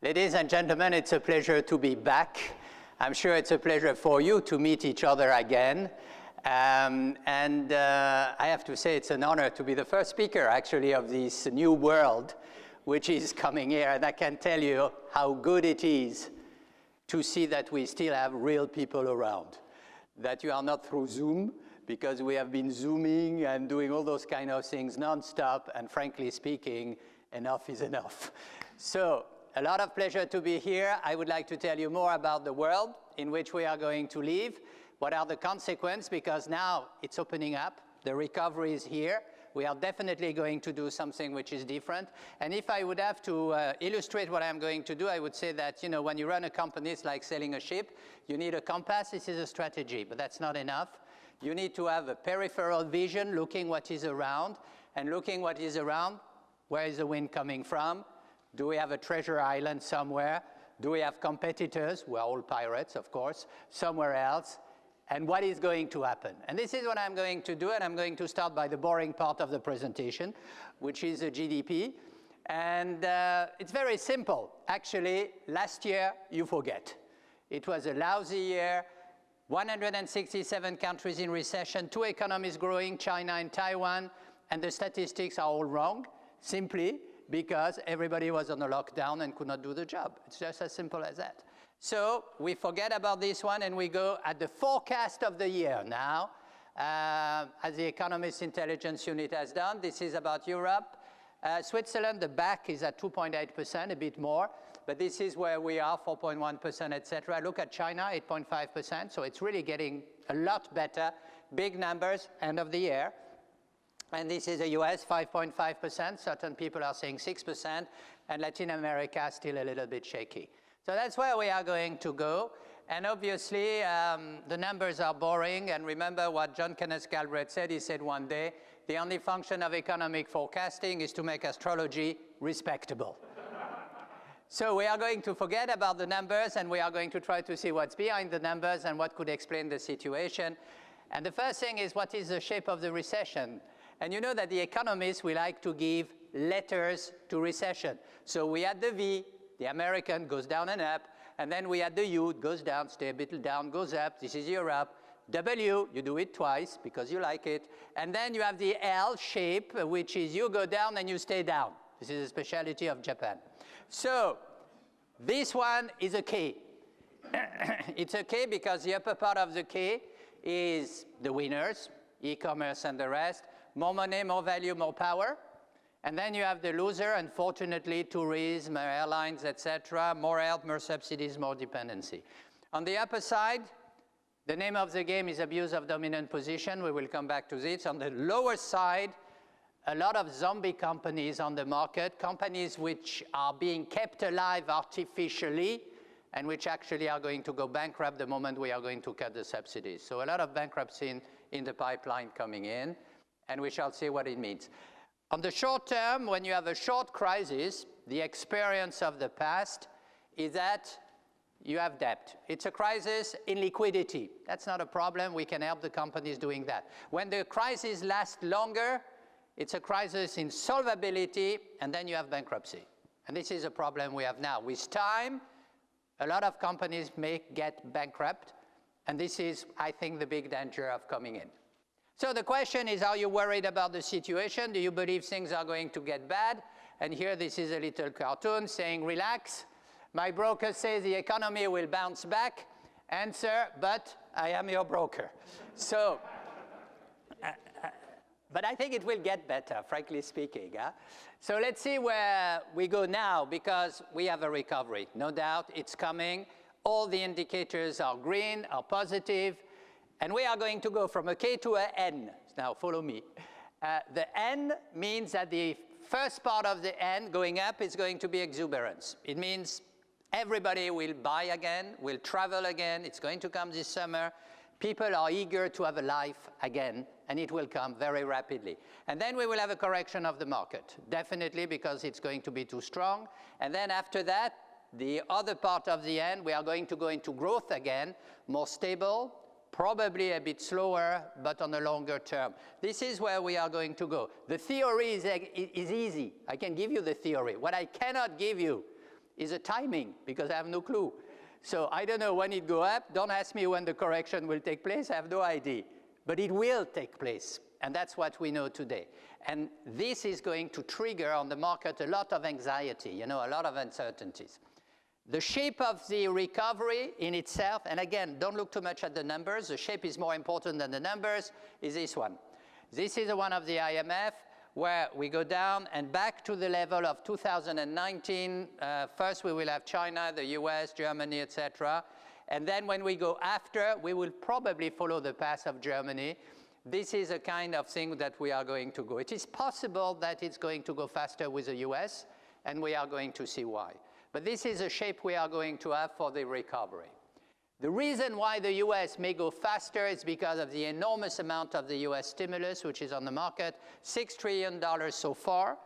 Ladies and gentlemen, it's a pleasure to be back. I'm sure it's a pleasure for you to meet each other again. I have to say it's an honor to be the first speaker, actually, of this new world which is coming here. And I can tell you how good it is to see that we still have real people around, that you are not through Zoom, because we have been Zooming and doing all those kind of things nonstop, and frankly speaking, enough is enough. So, a lot of pleasure to be here. I would like to tell you more about the world in which we are going to live. What are the consequences? Because now it's opening up. The recovery is here. We are definitely going to do something which is different. And if I would have to illustrate what I'm going to do, I would say that, you know, when you run a company, it's like sailing a ship. You need a compass. This is a strategy, but that's not enough. You need to have a peripheral vision, looking what is around. And looking what is around, where is the wind coming from? Do we have a treasure island somewhere? Do we have competitors? We're all pirates, of course, somewhere else. And what is going to happen? And this is what I'm going to do, and I'm going to start by the boring part of the presentation, which is the GDP. And it's very simple. Actually, last year, you forget. It was a lousy year, 167 countries in recession, 2 economies growing, China and Taiwan, and the statistics are all wrong, simply because everybody was on a lockdown and could not do the job. It's just as simple as that. So we forget about this one and we go at the forecast of the year now. As the Economist Intelligence Unit has done, this is about Europe. Switzerland, the back is at 2.8%, a bit more, but this is where we are, 4.1%, etc. Look at China, 8.5%, so it's really getting a lot better. Big numbers, end of the year. And this is the US, 5.5%. Certain people are saying 6%. And Latin America still a little bit shaky. So that's where we are going to go. And obviously, the numbers are boring. And remember what John Kenneth Galbraith said. He said one day, the only function of economic forecasting is to make astrology respectable. So we are going to forget about the numbers, and we are going to try to see what's behind the numbers and what could explain the situation. And the first thing is, what is the shape of the recession? And you know that the economists, we like to give letters to recession. So we had the V, the American goes down and up, and then we had the U, it goes down, stay a bit down, goes up, this is Europe. W, you do it twice because you like it. And then you have the L shape, which is you go down and you stay down. This is a specialty of Japan. So this one is a K. It's a K because the upper part of the K is the winners, e-commerce and the rest. More money, more value, more power. And then you have the loser, unfortunately, tourism, airlines, etc. More help, more subsidies, more dependency. On the upper side, the name of the game is abuse of dominant position. We will come back to this. On the lower side, a lot of zombie companies on the market, companies which are being kept alive artificially and which actually are going to go bankrupt the moment we are going to cut the subsidies. So a lot of bankruptcy in the pipeline coming in. And we shall see what it means. On the short term, when you have a short crisis, the experience of the past is that you have debt. It's a crisis in liquidity. That's not a problem. We can help the companies doing that. When the crisis lasts longer, it's a crisis in solvability, and then you have bankruptcy. And this is a problem we have now. With time, a lot of companies may get bankrupt, and this is, I think, the big danger of coming in. So the question is, are you worried about the situation? Do you believe things are going to get bad? And here, this is a little cartoon saying, relax. My broker says the economy will bounce back. Answer, but I am your broker. So, but I think it will get better, frankly speaking. Huh? So let's see where we go now, because we have a recovery. No doubt, it's coming. All the indicators are green, are positive. And we are going to go from a K to an N. Now, follow me. The N means that the first part of the N going up is going to be exuberance. It means everybody will buy again, will travel again. It's going to come this summer. People are eager to have a life again, and it will come very rapidly. And then we will have a correction of the market, definitely, because it's going to be too strong. And then after that, the other part of the N, we are going to go into growth again, more stable, probably a bit slower, but on a longer term. This is where we are going to go. The theory is easy. I can give you the theory. What I cannot give you is a timing, because I have no clue. So I don't know when it go up. Don't ask me when the correction will take place. I have no idea. But it will take place. And that's what we know today. And this is going to trigger on the market a lot of anxiety, a lot of uncertainties. The shape of the recovery in itself, and again, don't look too much at the numbers. The shape is more important than the numbers, is this one. This is the one of the IMF, where we go down and back to the level of 2019. First, we will have China, the US, Germany, etc. And then when we go after, we will probably follow the path of Germany. This is a kind of thing that we are going to go. It is possible that it's going to go faster with the US, and we are going to see why. But this is a shape we are going to have for the recovery. The reason why the US may go faster is because of the enormous amount of the US stimulus, which is on the market, $6 trillion so far.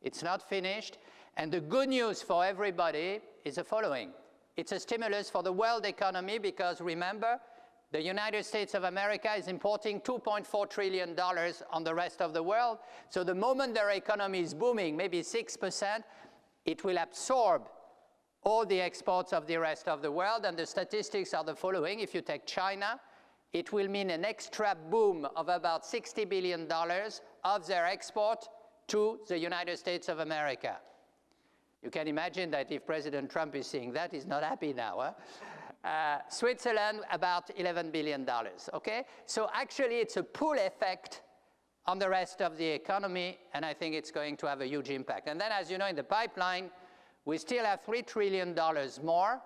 It's not finished. And the good news for everybody is the following. It's a stimulus for the world economy because, remember, the United States of America is importing $2.4 trillion on the rest of the world. So the moment their economy is booming, maybe 6%, it will absorb all the exports of the rest of the world, and the statistics are the following. If you take China, it will mean an extra boom of about $60 billion of their export to the United States of America. You can imagine that if President Trump is seeing that, he's not happy now. Switzerland, about $11 billion, okay? So actually, it's a pull effect on the rest of the economy, and I think it's going to have a huge impact. And then, as you know, in the pipeline, we still have $3 trillion more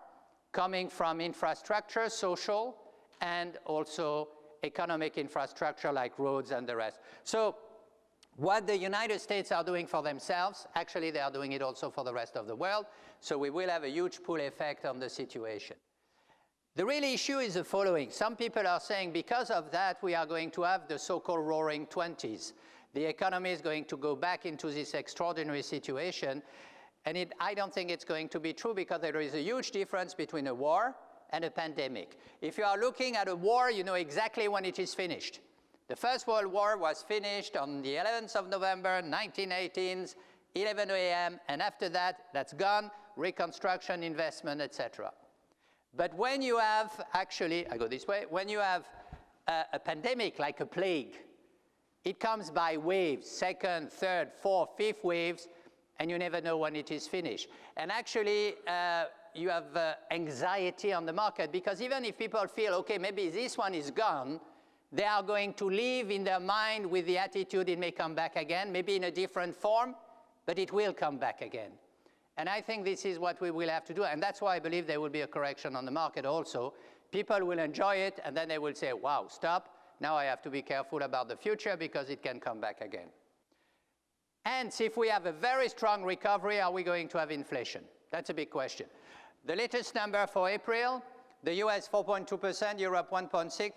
coming from infrastructure, social, and also economic infrastructure like roads and the rest. So what the United States are doing for themselves, actually they are doing it also for the rest of the world. So we will have a huge pull effect on the situation. The real issue is the following. Some people are saying because of that, we are going to have the so-called roaring 20s. The economy is going to go back into this extraordinary situation. And I don't think it's going to be true because there is a huge difference between a war and a pandemic. If you are looking at a war, you know exactly when it is finished. The First World War was finished on the 11th of November, 1918, 11 a.m., and after that, that's gone, reconstruction, investment, etc. But when you have, actually, I go this way, when you have a pandemic like a plague, it comes by waves, second, third, fourth, fifth waves, and you never know when it is finished. And actually, you have anxiety on the market because even if people feel, okay, maybe this one is gone, they are going to live in their mind with the attitude it may come back again, maybe in a different form, but it will come back again. And I think this is what we will have to do, and that's why I believe there will be a correction on the market also. People will enjoy it, and then they will say, wow, stop, now I have to be careful about the future because it can come back again. And if we have a very strong recovery, are we going to have inflation? That's a big question. The latest number for April, the US 4.2%, Europe 1.6%,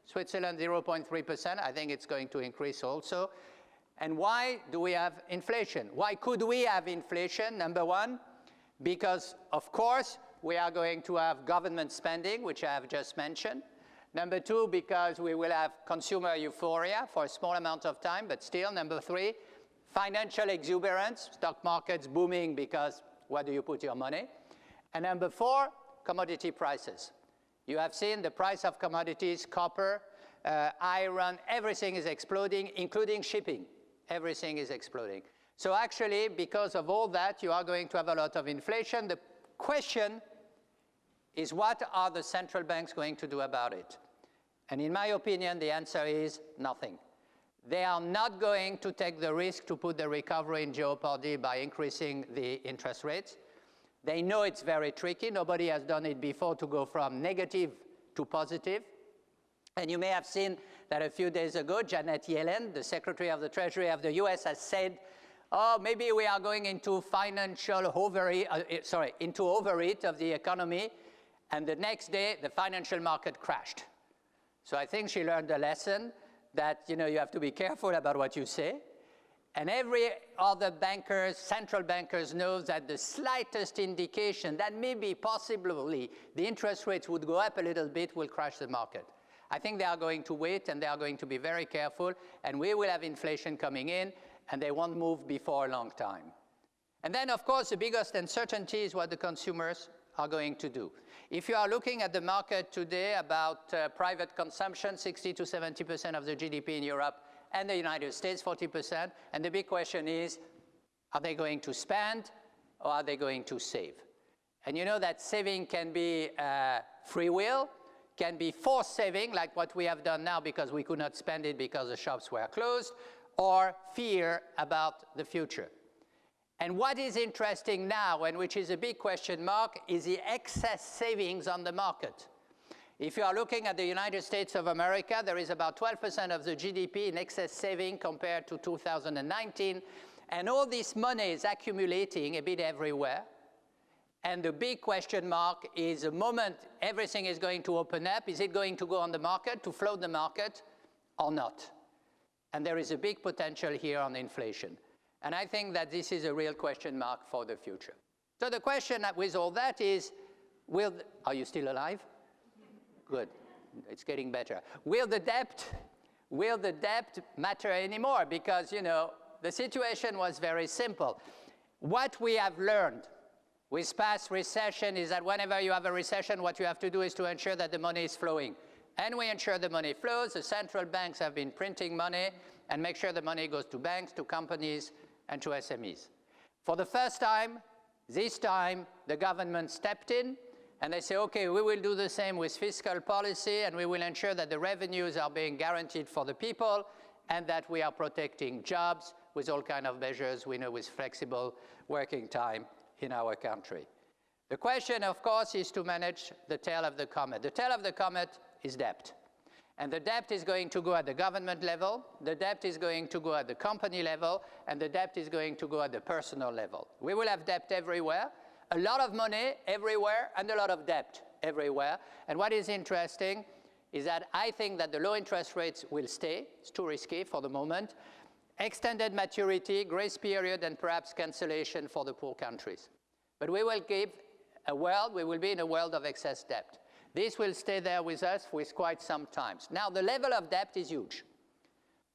Switzerland 0.3%. I think it's going to increase also. And why do we have inflation? Why could we have inflation? Number one, because, of course, we are going to have government spending, which I have just mentioned. Number two, because we will have consumer euphoria for a small amount of time, but still. Number three, financial exuberance, stock markets booming because where do you put your money? And number four, commodity prices. You have seen the price of commodities, copper, iron, everything is exploding, including shipping. Everything is exploding. So actually, because of all that, you are going to have a lot of inflation. The question is, what are the central banks going to do about it? And in my opinion, the answer is nothing. They are not going to take the risk to put the recovery in jeopardy by increasing the interest rates. They know it's very tricky. Nobody has done it before to go from negative to positive. And you may have seen that a few days ago, Janet Yellen, the Secretary of the Treasury of the US, has said, oh, maybe we are going into into overheat of the economy. And the next day, the financial market crashed. So I think she learned a lesson that, you have to be careful about what you say. And every other bankers, central bankers, knows that the slightest indication that maybe possibly the interest rates would go up a little bit will crash the market. I think they are going to wait and they are going to be very careful, and we will have inflation coming in, and they won't move before a long time. And then, of course, the biggest uncertainty is what the consumers are going to do. If you are looking at the market today about private consumption, 60 to 70% of the GDP in Europe and the United States, 40%. And the big question is, are they going to spend or are they going to save? And you know that saving can be free will, can be forced saving, like what we have done now because we could not spend it because the shops were closed, or fear about the future. And what is interesting now, and which is a big question mark, is the excess savings on the market. If you are looking at the United States of America, there is about 12% of the GDP in excess saving compared to 2019. And all this money is accumulating a bit everywhere. And the big question mark is the moment everything is going to open up, is it going to go on the market, to float the market, or not? And there is a big potential here on inflation. And I think that this is a real question mark for the future. So the question with all that is, are you still alive? Good, it's getting better. Will the debt matter anymore? Because, you know, the situation was very simple. What we have learned with past recession is that whenever you have a recession, what you have to do is to ensure that the money is flowing. And we ensure the money flows. The central banks have been printing money and make sure the money goes to banks, to companies, and to SMEs. For the first time, this time, the government stepped in and they say, okay, we will do the same with fiscal policy and we will ensure that the revenues are being guaranteed for the people and that we are protecting jobs with all kinds of measures we know with flexible working time in our country. The question, of course, is to manage the tail of the comet. The tail of the comet is debt. And the debt is going to go at the government level, the debt is going to go at the company level, and the debt is going to go at the personal level. We will have debt everywhere, a lot of money everywhere, and a lot of debt everywhere. And what is interesting is that I think that the low interest rates will stay. It's too risky for the moment. Extended maturity, grace period, and perhaps cancellation for the poor countries. But we will be in a world of excess debt. This will stay there with us for quite some time. Now, the level of debt is huge.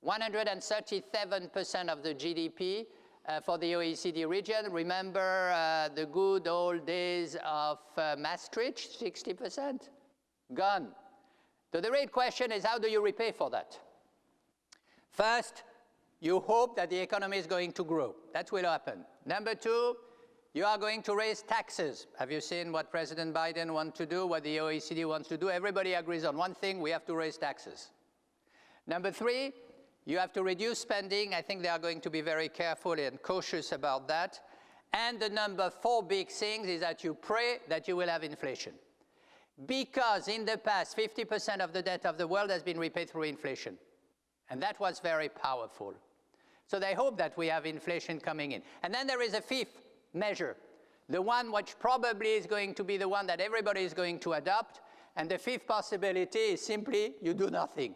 137% of the GDP for the OECD region. Remember the good old days of Maastricht, 60%? Gone. So the real question is, how do you repay for that? First, you hope that the economy is going to grow. That will happen. Number two, you are going to raise taxes. Have you seen what President Biden wants to do, what the OECD wants to do? Everybody agrees on one thing, we have to raise taxes. Number three, you have to reduce spending. I think they are going to be very careful and cautious about that. And the number four big thing is that you pray that you will have inflation. Because in the past, 50% of the debt of the world has been repaid through inflation. And that was very powerful. So they hope that we have inflation coming in. And then there is a fifth measure, the one which probably is going to be the one that everybody is going to adopt. And the fifth possibility is simply you do nothing.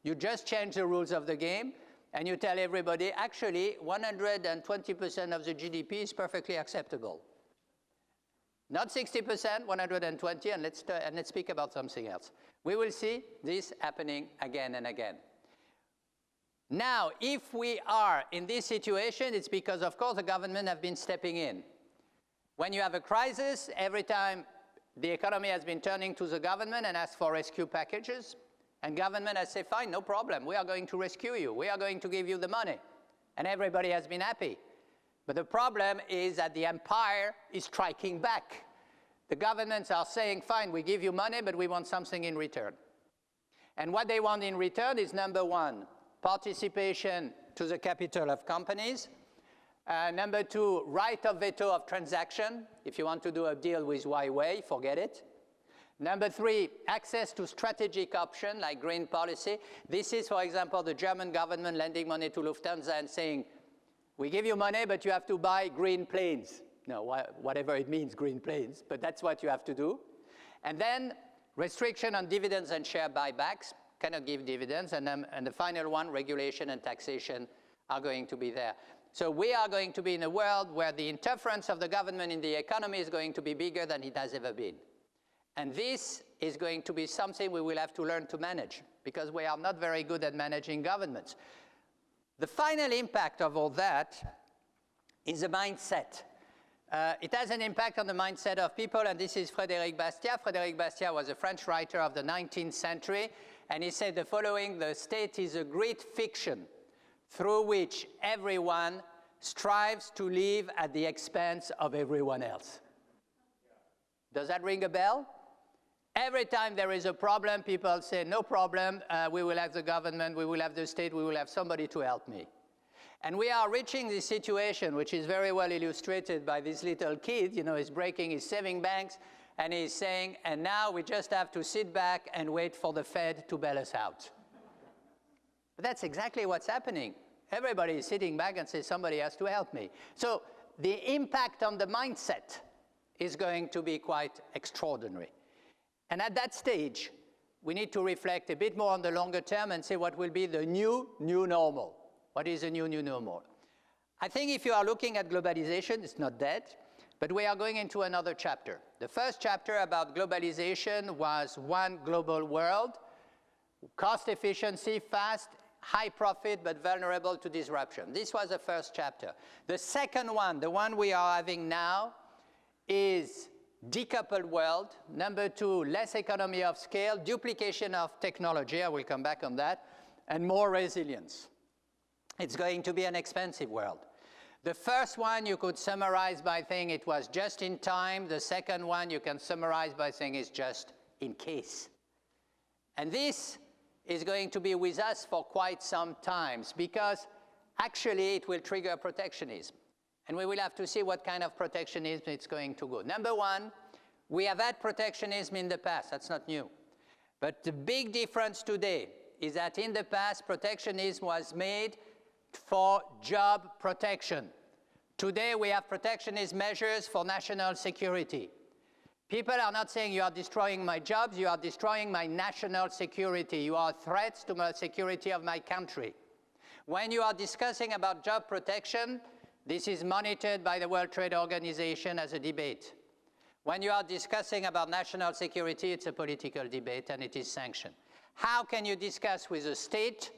You just change the rules of the game and you tell everybody, actually, 120% of the GDP is perfectly acceptable. Not 60%, 120, and let's speak about something else. We will see this happening again and again. Now, if we are in this situation, it's because, of course, the government have been stepping in. When you have a crisis, every time the economy has been turning to the government and asked for rescue packages, and government has said, fine, no problem, we are going to rescue you, we are going to give you the money. And everybody has been happy. But the problem is that the empire is striking back. The governments are saying, fine, we give you money, but we want something in return. And what they want in return is, number one, participation to the capital of companies. Number two, right of veto of transaction. If you want to do a deal with Huawei, forget it. Number three, access to strategic options like green policy. This is, for example, the German government lending money to Lufthansa and saying, we give you money, but you have to buy green planes. No, whatever it means, green planes, but that's what you have to do. And then restriction on dividends and share buybacks. Cannot give dividends, and the final one, regulation and taxation, are going to be there. So we are going to be in a world where the interference of the government in the economy is going to be bigger than it has ever been. And this is going to be something we will have to learn to manage, because we are not very good at managing governments. The final impact of all that is a mindset. It has an impact on the mindset of people, and this is Frédéric Bastiat. Frédéric Bastiat was a French writer of the 19th century, and he said the following: the state is a great fiction through which everyone strives to live at the expense of everyone else. Does that ring a bell? Every time there is a problem, people say, no problem, we will have the government, we will have the state, we will have somebody to help me. And we are reaching this situation, which is very well illustrated by this little kid. You know, he's breaking his saving banks, and he's saying, and now we just have to sit back and wait for the Fed to bail us out. But that's exactly what's happening. Everybody is sitting back and says, somebody has to help me. So the impact on the mindset is going to be quite extraordinary. And at that stage, we need to reflect a bit more on the longer term and say what will be the new normal. What is the new normal? I think if you are looking at globalization, it's not dead, but we are going into another chapter. The first chapter about globalization was one global world, cost efficiency, fast, high profit, but vulnerable to disruption. This was the first chapter. The second one, the one we are having now, is decoupled world. Number two, less economy of scale, duplication of technology, I will come back on that, and more resilience. It's going to be an expensive world. The first one you could summarize by saying it was just in time. The second one you can summarize by saying it's just in case. And this is going to be with us for quite some time because actually it will trigger protectionism. And we will have to see what kind of protectionism it's going to go. Number one, we have had protectionism in the past. That's not new. But the big difference today is that in the past, protectionism was made for job protection. Today, we have protectionist measures for national security. People are not saying you are destroying my jobs, you are destroying my national security. You are threats to the security of my country. When you are discussing about job protection, this is monitored by the World Trade Organization as a debate. When you are discussing about national security, it's a political debate and it is sanctioned. How can you discuss with a state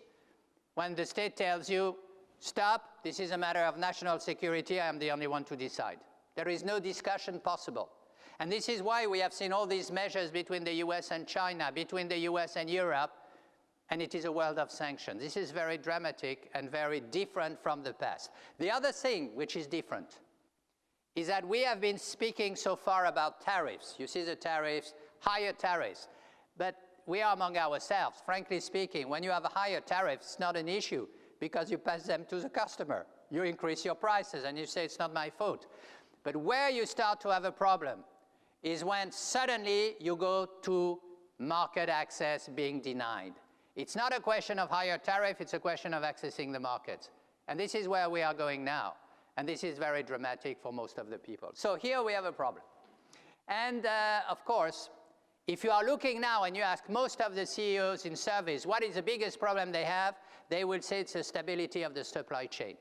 when the state tells you, stop, this is a matter of national security, I am the only one to decide? There is no discussion possible. And this is why we have seen all these measures between the US and China, between the US and Europe, and it is a world of sanctions. This is very dramatic and very different from the past. The other thing which is different is that we have been speaking so far about tariffs. You see the tariffs, higher tariffs. But we are among ourselves, frankly speaking. When you have a higher tariff, it's not an issue because you pass them to the customer. You increase your prices and you say it's not my fault. But where you start to have a problem is when suddenly you go to market access being denied. It's not a question of higher tariff, it's a question of accessing the markets. And this is where we are going now. And this is very dramatic for most of the people. So here we have a problem. And of course, if you are looking now and you ask most of the CEOs in surveys, what is the biggest problem they have? They will say it's the stability of the supply chain.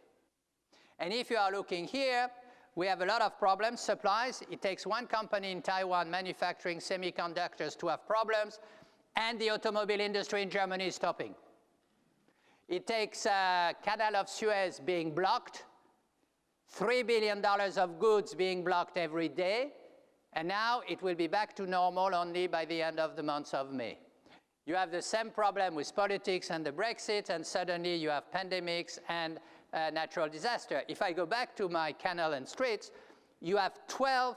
And if you are looking here, we have a lot of problems. Supplies, it takes one company in Taiwan manufacturing semiconductors to have problems, and the automobile industry in Germany is stopping. It takes Canal of Suez being blocked, $3 billion of goods being blocked every day, and now it will be back to normal only by the end of the month of May. You have the same problem with politics and the Brexit, and suddenly you have pandemics and natural disaster. If I go back to my canal and straits, you have 12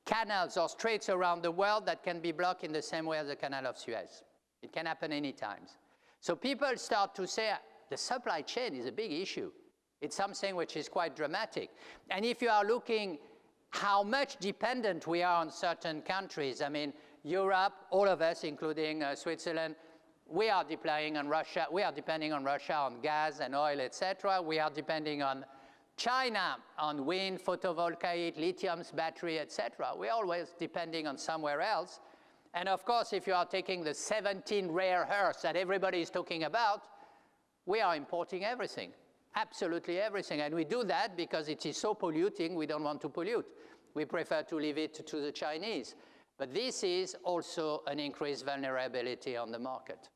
canals or straits around the world that can be blocked in the same way as the Canal of Suez. It can happen any time. So people start to say the supply chain is a big issue. It's something which is quite dramatic. And if you are looking how much dependent we are on certain countries, I mean, Europe, all of us, including Switzerland, we are depending on Russia. We are depending on Russia on gas and oil, etc. We are depending on China on wind, photovoltaic, lithium's battery, etc. We're always depending on somewhere else. And of course, if you are taking the 17 rare earths that everybody is talking about, we are importing everything, absolutely everything. And we do that because it is so polluting, we don't want to pollute. We prefer to leave it to the Chinese. But this is also an increased vulnerability on the market.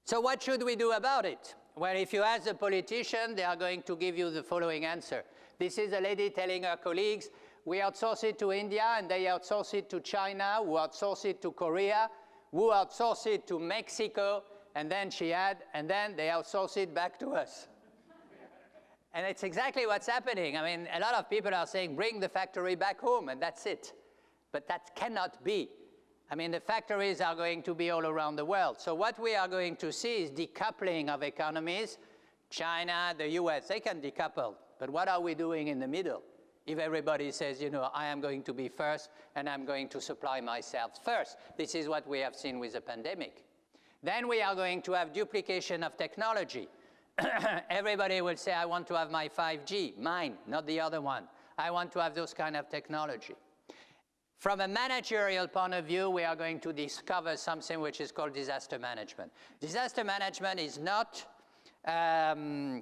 So what should we do about it? Well, if you ask the politician, they are going to give you the following answer. This is a lady telling her colleagues, we outsource it to India, and they outsource it to China, who outsource it to Korea, who outsource it to Mexico, and then and then they outsource it back to us. And it's exactly what's happening. I mean, a lot of people are saying, bring the factory back home, and that's it. But that cannot be. I mean, the factories are going to be all around the world. So what we are going to see is decoupling of economies. China, the US, they can decouple. But what are we doing in the middle? If everybody says, you know, I am going to be first, and I'm going to supply myself first. This is what we have seen with the pandemic. Then we are going to have duplication of technology. Everybody will say, I want to have my 5G, mine, not the other one. I want to have those kind of technology. From a managerial point of view, we are going to discover something which is called disaster management. Disaster management is not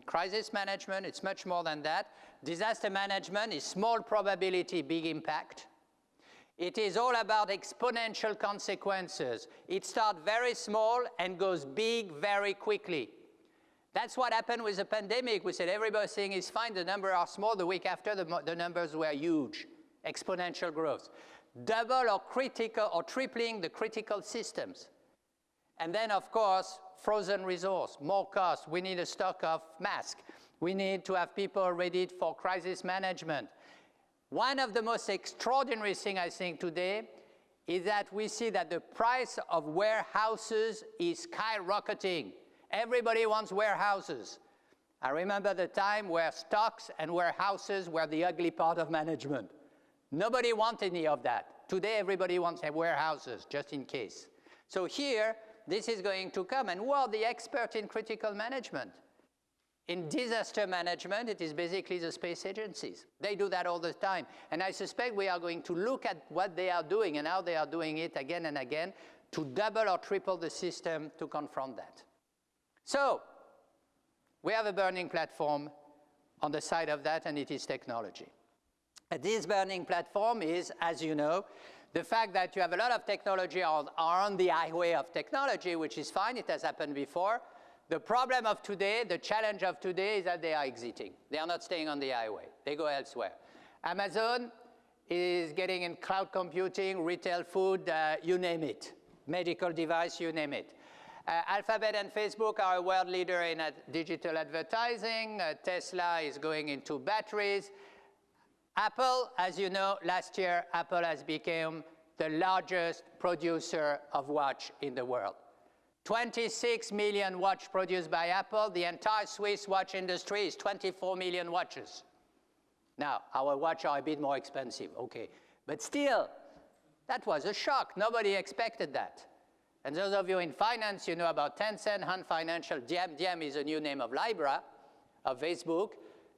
crisis management, it's much more than that. Disaster management is small probability, big impact. It is all about exponential consequences. It starts very small and goes big very quickly. That's what happened with the pandemic. We said everything is fine, the numbers are small. The week after, the numbers were huge, exponential growth. Double or critical or tripling the critical systems. And then, of course, frozen resource, more cost. We need a stock of masks. We need to have people ready for crisis management. One of the most extraordinary things I think today is that we see that the price of warehouses is skyrocketing. Everybody wants warehouses. I remember the time where stocks and warehouses were the ugly part of management. Nobody wants any of that. Today, everybody wants warehouses, just in case. So here, this is going to come. And who are the experts in critical management? In disaster management, it is basically the space agencies. They do that all the time. And I suspect we are going to look at what they are doing and how they are doing it again and again to double or triple the system to confront that. So we have a burning platform on the side of that, and it is technology. This burning platform is, as you know, the fact that you have a lot of technology are on the highway of technology, which is fine. It has happened before. The problem of today, the challenge of today is that they are exiting. They are not staying on the highway. They go elsewhere. Amazon is getting in cloud computing, retail food, you name it. Medical device, you name it. Alphabet and Facebook are a world leader in digital advertising. Tesla is going into batteries. Apple, as you know, last year, Apple has become the largest producer of watch in the world. 26 million watches produced by Apple. The entire Swiss watch industry is 24 million watches. Now, our watches are a bit more expensive, okay. But still, that was a shock. Nobody expected that. And those of you in finance, you know about Tencent, Han Financial, Diem is a new name of Libra, of Facebook.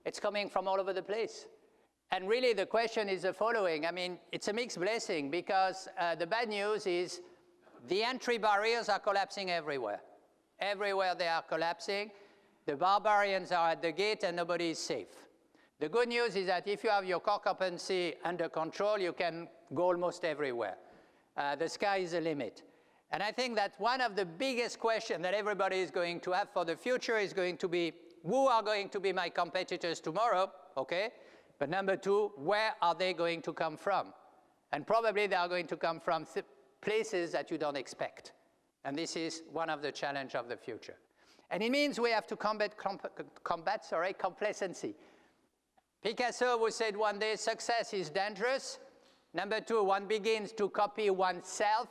It's coming from all over the place. And really, the question is the following. I mean, it's a mixed blessing because the bad news is the entry barriers are collapsing everywhere. Everywhere they are collapsing. The barbarians are at the gate and nobody is safe. The good news is that if you have your core competency under control, you can go almost everywhere. The sky is the limit. And I think that one of the biggest questions that everybody is going to have for the future is going to be, who are going to be my competitors tomorrow, okay? But number two, where are they going to come from? And probably they are going to come from places that you don't expect. And this is one of the challenges of the future. And it means we have to combat complacency. Picasso who said one day, success is dangerous. Number two, one begins to copy oneself.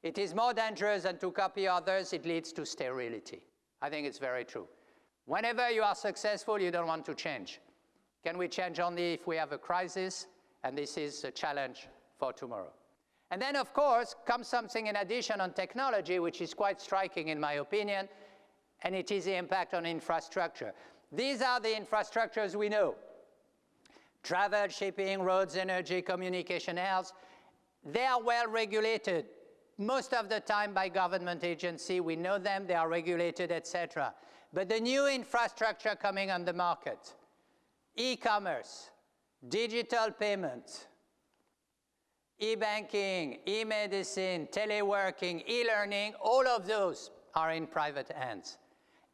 It is more dangerous than to copy others. It leads to sterility. I think it's very true. Whenever you are successful, you don't want to change. Can we change only if we have a crisis? And this is a challenge for tomorrow. And then, of course, comes something in addition on technology, which is quite striking in my opinion, and it is the impact on infrastructure. These are the infrastructures we know. Travel, shipping, roads, energy, communication, health. They are well regulated. Most of the time by government agency, we know them, they are regulated, etc. But the new infrastructure coming on the market, e-commerce, digital payments, e-banking, e-medicine, teleworking, e-learning, all of those are in private hands.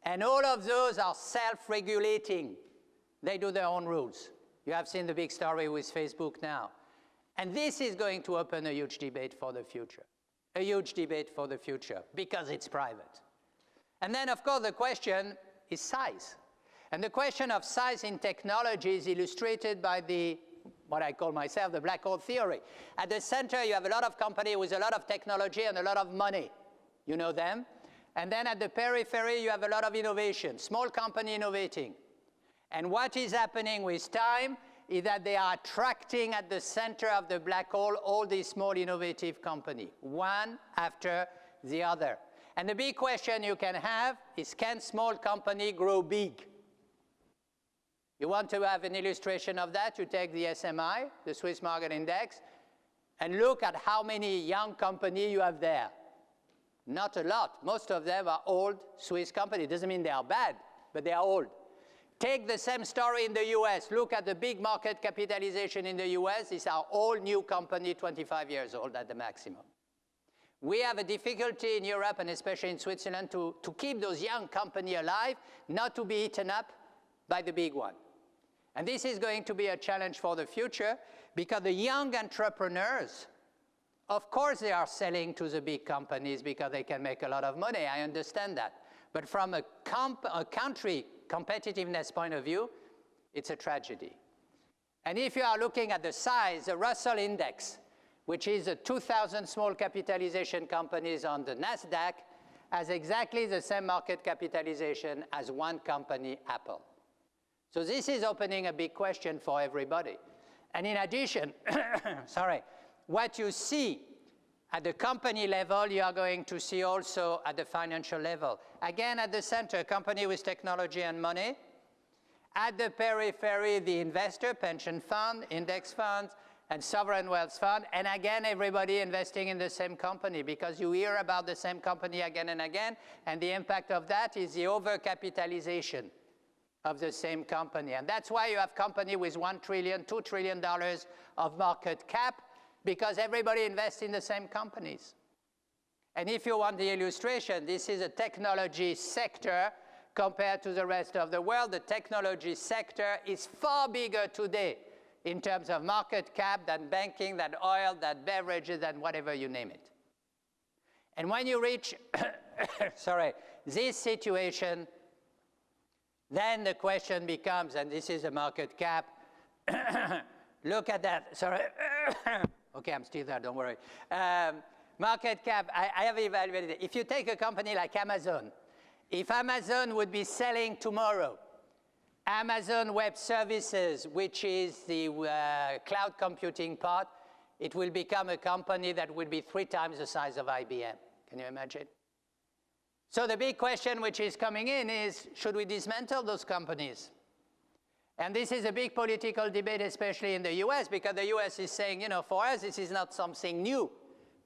And all of those are self-regulating. They do their own rules. You have seen the big story with Facebook now. And this is going to open a huge debate for the future. A huge debate for the future, because it's private. And then, of course, the question is size. And the question of size in technology is illustrated by what I call myself the black hole theory. At the center, you have a lot of companies with a lot of technology and a lot of money. You know them. And then at the periphery, you have a lot of innovation, small company innovating. And what is happening with time is that they are attracting at the center of the black hole all these small innovative companies, one after the other. And the big question you can have is, can small company grow big? You want to have an illustration of that? You take the SMI, the Swiss Market Index, and look at how many young companies you have there. Not a lot. Most of them are old Swiss companies. Doesn't mean they are bad, but they are old. Take the same story in the US. Look at the big market capitalization in the US. These are all new companies, 25 years old at the maximum. We have a difficulty in Europe, and especially in Switzerland, to keep those young companies alive, not to be eaten up by the big one. And this is going to be a challenge for the future, because the young entrepreneurs, of course they are selling to the big companies because they can make a lot of money. I understand that. But from a country competitiveness point of view, it's a tragedy. And if you are looking at the size, the Russell Index, which is the 2,000 small capitalization companies on the NASDAQ, has exactly the same market capitalization as one company, Apple. So this is opening a big question for everybody. And in addition, what you see at the company level, you are going to see also at the financial level. Again, at the center, a company with technology and money. At the periphery, the investor, pension fund, index funds, and sovereign wealth fund. And again, everybody investing in the same company, because you hear about the same company again and again. And the impact of that is the overcapitalization of the same company. And that's why you have companies with $1 trillion, $2 trillion of market cap, because everybody invests in the same companies. And if you want the illustration, this is a technology sector compared to the rest of the world. The technology sector is far bigger today in terms of market cap than banking, than oil, than beverages, than whatever you name it. And when you reach this situation, then the question becomes, and this is a market cap, look at that, okay, I'm still there, don't worry. Market cap, I have evaluated it. If you take a company like Amazon, if Amazon would be selling tomorrow, Amazon Web Services, which is the cloud computing part, it will become a company that will be 3 times the size of IBM. Can you imagine? So the big question which is coming in is, should we dismantle those companies? And this is a big political debate, especially in the US, because the US is saying, you know, for us, this is not something new.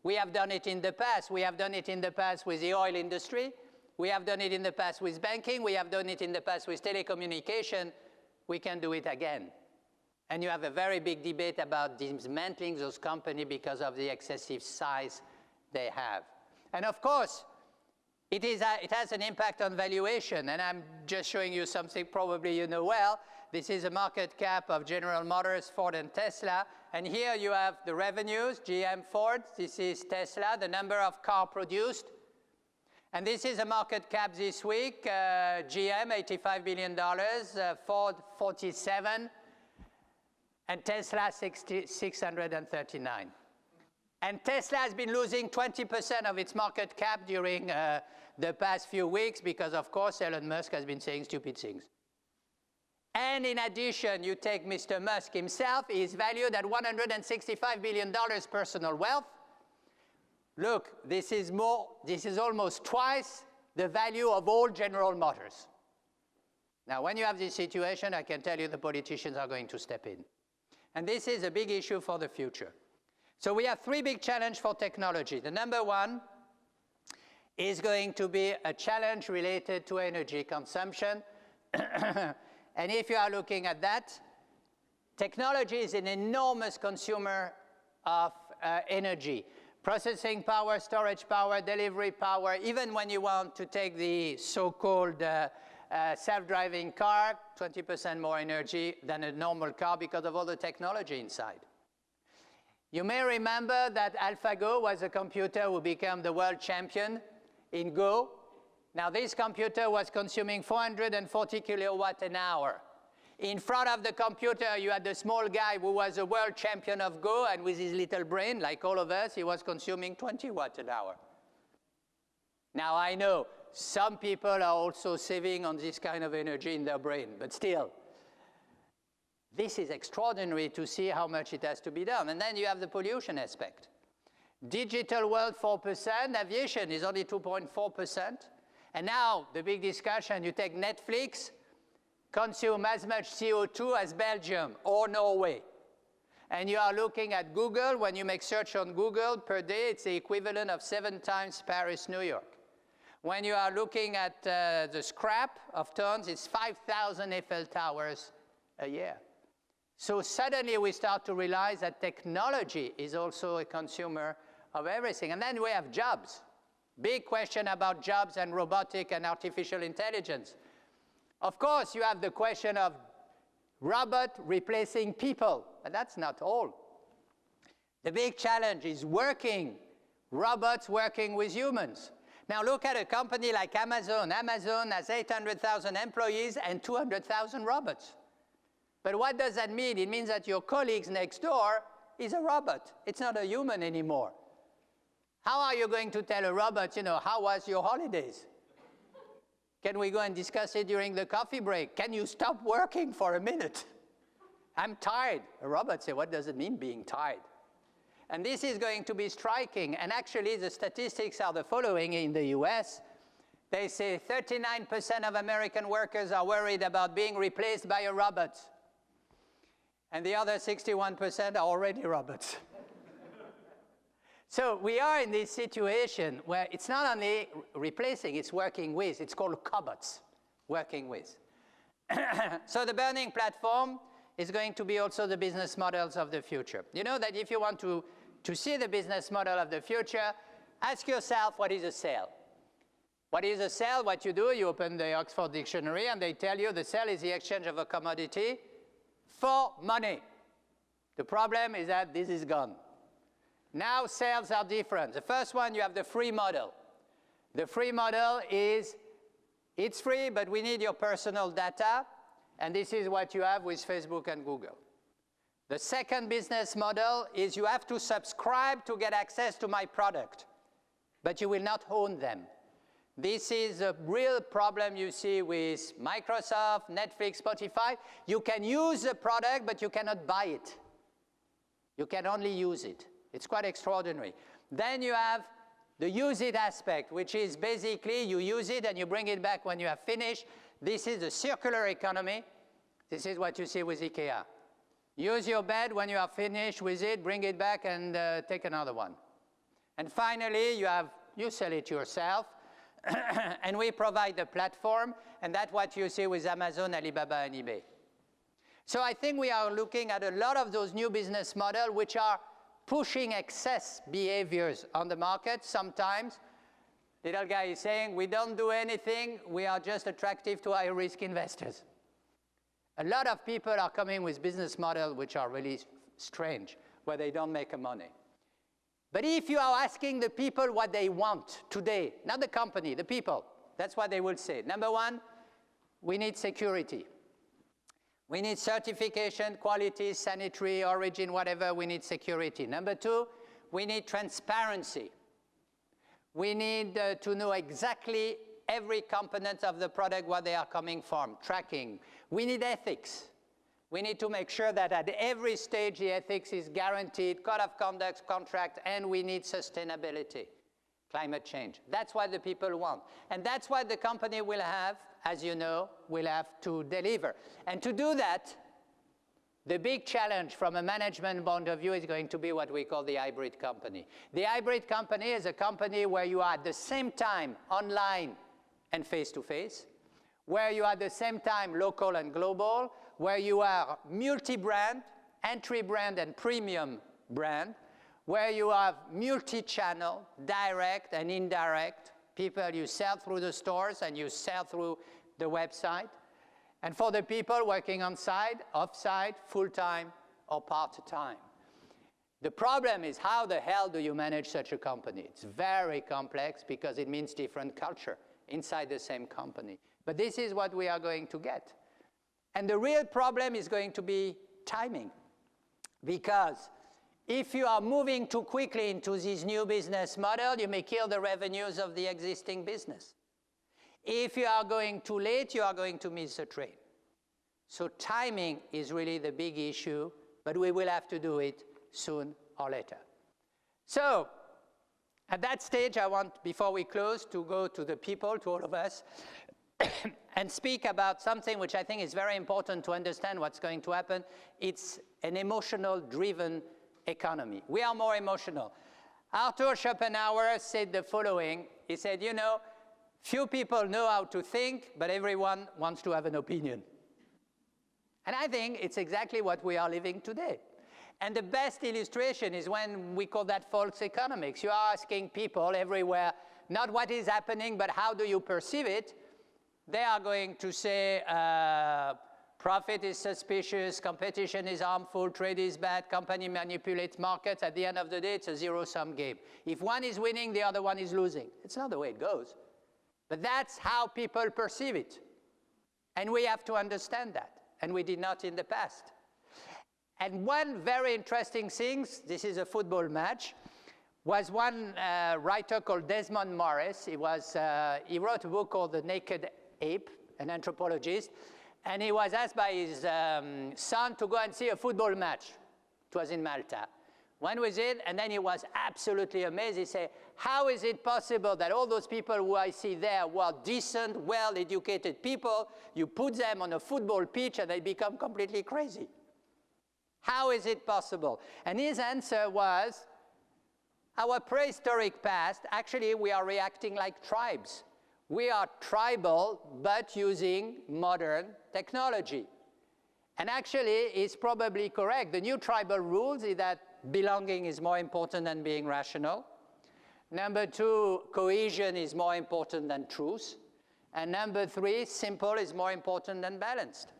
We have done it in the past. We have done it in the past with the oil industry. We have done it in the past with banking. We have done it in the past with telecommunication. We can do it again. And you have a very big debate about dismantling those companies because of the excessive size they have. And of course, it has an impact on valuation. And I'm just showing you something probably you know well. This is a market cap of General Motors, Ford, and Tesla. And here you have the revenues, GM, Ford. This is Tesla, the number of cars produced. And this is a market cap this week. GM, $85 billion, Ford, 47, and Tesla, 639. And Tesla has been losing 20% of its market cap during the past few weeks because, of course, Elon Musk has been saying stupid things. And in addition, you take Mr. Musk himself, he is valued at $165 billion personal wealth. Look, this is almost twice the value of all General Motors. Now, when you have this situation, I can tell you the politicians are going to step in. And this is a big issue for the future. So we have 3 big challenges for technology. The number one is going to be a challenge related to energy consumption. And if you are looking at that, technology is an enormous consumer of energy. Processing power, storage power, delivery power, even when you want to take the so-called self-driving car, 20% more energy than a normal car because of all the technology inside. You may remember that AlphaGo was a computer who became the world champion in Go. Now, this computer was consuming 440 kilowatt an hour. In front of the computer, you had the small guy who was a world champion of Go, and with his little brain, like all of us, he was consuming 20 watts an hour. Now, I know some people are also saving on this kind of energy in their brain, but still, this is extraordinary to see how much it has to be done. And then you have the pollution aspect. Digital world, 4%. Aviation is only 2.4%. And now, the big discussion, you take Netflix, consume as much CO2 as Belgium or Norway. And you are looking at Google. When you make search on Google per day, it's the equivalent of 7 times Paris, New York. When you are looking at the scrap of tons, it's 5,000 Eiffel Towers a year. So suddenly we start to realize that technology is also a consumer of everything. And then we have jobs. Big question about jobs and robotic and artificial intelligence. Of course, you have the question of robot replacing people, but that's not all. The big challenge is robots working with humans. Now look at a company like Amazon. Amazon has 800,000 employees and 200,000 robots. But what does that mean? It means that your colleague next door is a robot. It's not a human anymore. How are you going to tell a robot, how was your holidays? Can we go and discuss it during the coffee break? Can you stop working for a minute? I'm tired. A robot says, what does it mean being tired? And this is going to be striking. And actually, the statistics are the following in the US. They say 39% of American workers are worried about being replaced by a robot. And the other 61% are already robots. So we are in this situation where it's not only replacing, it's working with. It's called cobots, working with. So the burning platform is going to be also the business models of the future. You know that if you want to see the business model of the future, ask yourself, what is a sale? What is a sale? What you do, you open the Oxford Dictionary, and they tell you the sale is the exchange of a commodity for money. The problem is that this is gone. Now sales are different. The first one, you have the free model. The free model is, it's free, but we need your personal data, and this is what you have with Facebook and Google. The second business model is you have to subscribe to get access to my product, but you will not own them. This is a real problem you see with Microsoft, Netflix, Spotify. You can use the product, but you cannot buy it. You can only use it. It's quite extraordinary. Then you have the use it aspect, which is basically you use it and you bring it back when you have finished. This is the circular economy. This is what you see with IKEA. Use your bed when you are finished with it, bring it back and take another one. And finally, you sell it yourself. And we provide the platform, and that's what you see with Amazon, Alibaba, and eBay. So I think we are looking at a lot of those new business models which are pushing excess behaviors on the market. Sometimes, little guy is saying, we don't do anything, we are just attractive to high-risk investors. A lot of people are coming with business models which are really strange, where they don't make money. But if you are asking the people what they want today, not the company, the people, that's what they will say. Number one, we need security. We need certification, quality, sanitary, origin, whatever, we need security. Number two, we need transparency. We need to know exactly every component of the product, where they are coming from, tracking. We need ethics. We need to make sure that at every stage the ethics is guaranteed, code of conduct, contract, and we need sustainability, climate change. That's what the people want. And that's what the company will have, as you know, will have to deliver. And to do that, the big challenge from a management point of view is going to be what we call the hybrid company. The hybrid company is a company where you are at the same time online and face-to-face, where you are at the same time local and global, where you are multi-brand, entry brand and premium brand, where you have multi-channel, direct and indirect, people you sell through the stores and you sell through the website, and for the people working on-site, off-site, full-time, or part-time. The problem is, how the hell do you manage such a company? It's very complex because it means different culture inside the same company. But this is what we are going to get. And the real problem is going to be timing. Because if you are moving too quickly into this new business model, you may kill the revenues of the existing business. If you are going too late, you are going to miss the train. So timing is really the big issue, but we will have to do it soon or later. So at that stage, I want, before we close, to go to the people, to all of us, and speak about something which I think is very important to understand what's going to happen. It's an emotional-driven economy. We are more emotional. Arthur Schopenhauer said the following. He said, you know, few people know how to think, but everyone wants to have an opinion. And I think it's exactly what we are living today. And the best illustration is when we call that false economics. You are asking people everywhere, not what is happening, but how do you perceive it? They are going to say, profit is suspicious, competition is harmful, trade is bad, company manipulates markets. At the end of the day, it's a zero-sum game. If one is winning, the other one is losing. It's not the way it goes. But that's how people perceive it. And we have to understand that. And we did not in the past. And one very interesting thing, this is a football match, was one writer called Desmond Morris. He wrote a book called The Naked Ape, an anthropologist, and he was asked by his son to go and see a football match. It was in Malta. Went with it, and then he was absolutely amazed. He said, how is it possible that all those people who I see there who are decent, well-educated people, you put them on a football pitch and they become completely crazy? How is it possible? And his answer was, our prehistoric past, actually we are reacting like tribes. We are tribal, but using modern technology. And actually, it's probably correct. The new tribal rules is that belonging is more important than being rational. Number two, cohesion is more important than truth. And number three, simple is more important than balanced.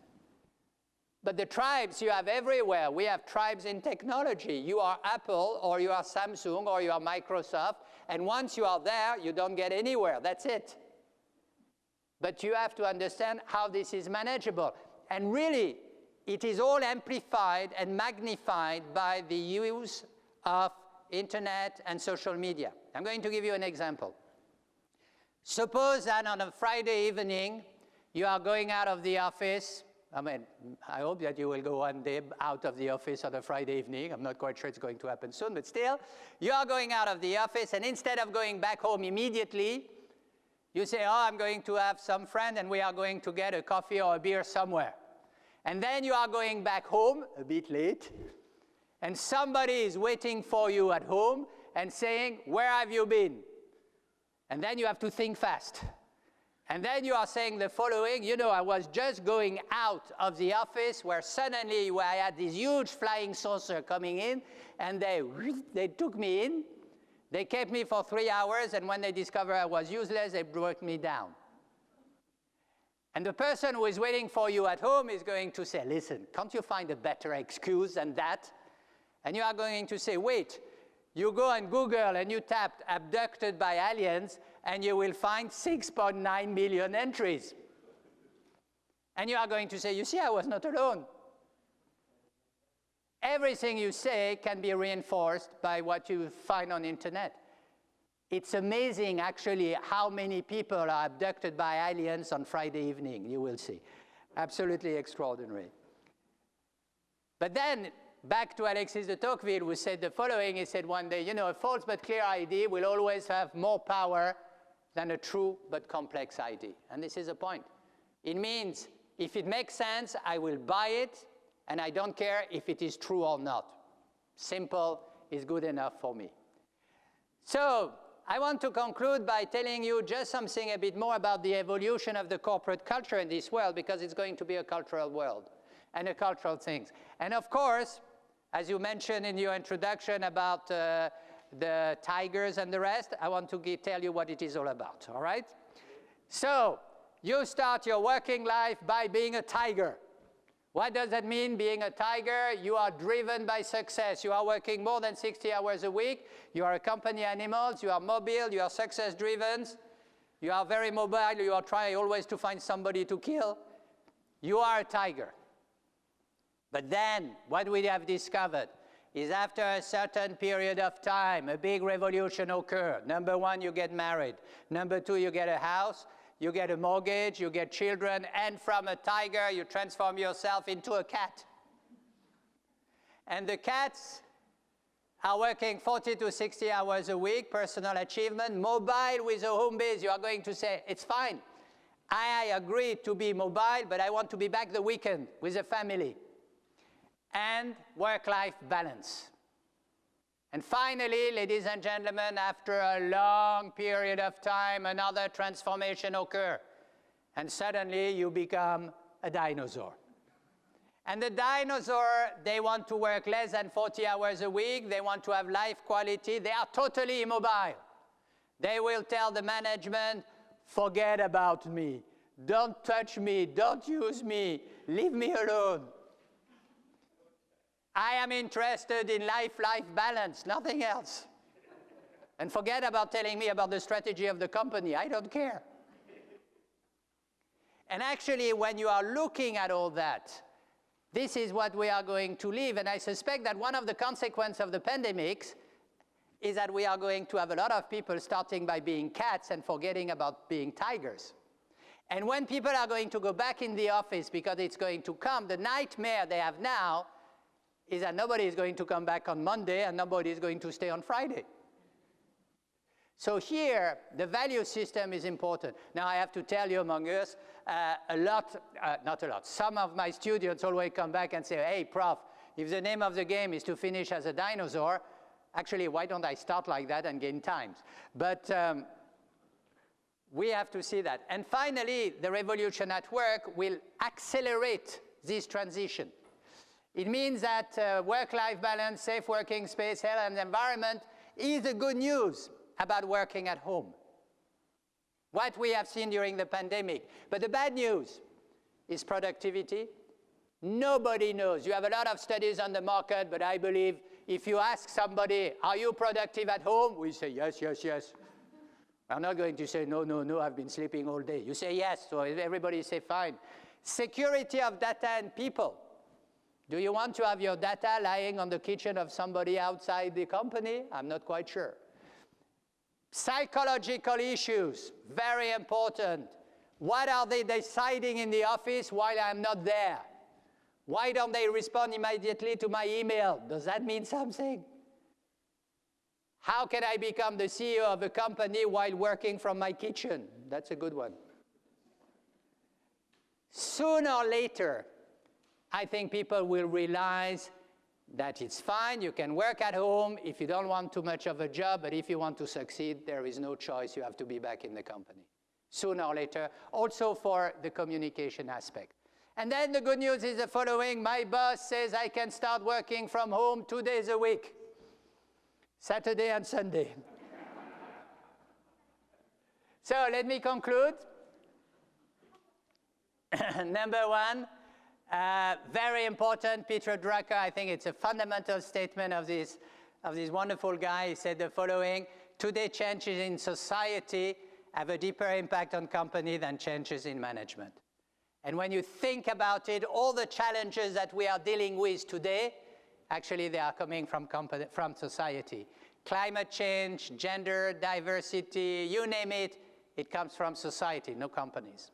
But the tribes you have everywhere. We have tribes in technology. You are Apple, or you are Samsung, or you are Microsoft. And once you are there, you don't get anywhere. That's it. But you have to understand how this is manageable. And really, it is all amplified and magnified by the use of internet and social media. I'm going to give you an example. Suppose that on a Friday evening, you are going out of the office. I mean, I hope that you will go one day out of the office on a Friday evening. I'm not quite sure it's going to happen soon, but still, you are going out of the office, and instead of going back home immediately, you say, oh, I'm going to have some friend, and we are going to get a coffee or a beer somewhere. And then you are going back home, a bit late, and somebody is waiting for you at home and saying, where have you been? And then you have to think fast. And then you are saying the following, you know, I was just going out of the office where suddenly I had this huge flying saucer coming in, and they took me in. They kept me for 3 hours, and when they discovered I was useless, they brought me down. And the person who is waiting for you at home is going to say, listen, can't you find a better excuse than that? And you are going to say, wait, you go and Google and you tap abducted by aliens, and you will find 6.9 million entries. And you are going to say, you see, I was not alone. Everything you say can be reinforced by what you find on the internet. It's amazing, actually, how many people are abducted by aliens on Friday evening. You will see. Absolutely extraordinary. But then, back to Alexis de Tocqueville, who said the following. He said one day, you know, a false but clear idea will always have more power than a true but complex idea. And this is the point. It means, if it makes sense, I will buy it, and I don't care if it is true or not. Simple is good enough for me. So, I want to conclude by telling you just something a bit more about the evolution of the corporate culture in this world, because it's going to be a cultural world and a cultural things. And of course, as you mentioned in your introduction about the tigers and the rest, I want to tell you what it is all about, all right? So, you start your working life by being a tiger. What does that mean, being a tiger? You are driven by success. You are working more than 60 hours a week. You are a company animal. You are mobile. You are success-driven. You are very mobile. You are trying always to find somebody to kill. You are a tiger. But then, what we have discovered is after a certain period of time, a big revolution occurs. Number one, you get married. Number two, you get a house. You get a mortgage, you get children, and from a tiger, you transform yourself into a cat. And the cats are working 40 to 60 hours a week, personal achievement, mobile with a home base. You are going to say, it's fine. I agree to be mobile, but I want to be back the weekend with a family. And work-life balance. And finally, ladies and gentlemen, after a long period of time, another transformation occurs. And suddenly, you become a dinosaur. And the dinosaur, they want to work less than 40 hours a week. They want to have life quality. They are totally immobile. They will tell the management, forget about me. Don't touch me. Don't use me. Leave me alone. I am interested in life balance, nothing else. And forget about telling me about the strategy of the company. I don't care. And actually, when you are looking at all that, this is what we are going to live. And I suspect that one of the consequences of the pandemics is that we are going to have a lot of people starting by being cats and forgetting about being tigers. And when people are going to go back in the office because it's going to come, the nightmare they have now is that nobody is going to come back on Monday and nobody is going to stay on Friday. So here, the value system is important. Now, I have to tell you, among us, not a lot, some of my students always come back and say, hey, Prof, if the name of the game is to finish as a dinosaur, actually, why don't I start like that and gain times? But we have to see that. And finally, the revolution at work will accelerate this transition. It means that work-life balance, safe working space, health and environment is the good news about working at home. What we have seen during the pandemic. But the bad news is productivity. Nobody knows. You have a lot of studies on the market, but I believe if you ask somebody, are you productive at home? We say, yes, yes, yes. I'm not going to say, no, no, no, I've been sleeping all day. You say yes, so everybody say fine. Security of data and people. Do you want to have your data lying on the kitchen of somebody outside the company? I'm not quite sure. Psychological issues, very important. What are they deciding in the office while I'm not there? Why don't they respond immediately to my email? Does that mean something? How can I become the CEO of a company while working from my kitchen? That's a good one. Sooner or later, I think people will realize that it's fine, you can work at home if you don't want too much of a job, but if you want to succeed, there is no choice, you have to be back in the company. Sooner or later, also for the communication aspect. And then the good news is the following, my boss says I can start working from home 2 days a week, Saturday and Sunday. So let me conclude. Number one, very important, Peter Drucker, I think it's a fundamental statement of this wonderful guy. He said the following, today changes in society have a deeper impact on company than changes in management. And when you think about it, all the challenges that we are dealing with today, actually they are coming from society. Climate change, gender, diversity, you name it, it comes from society, no companies.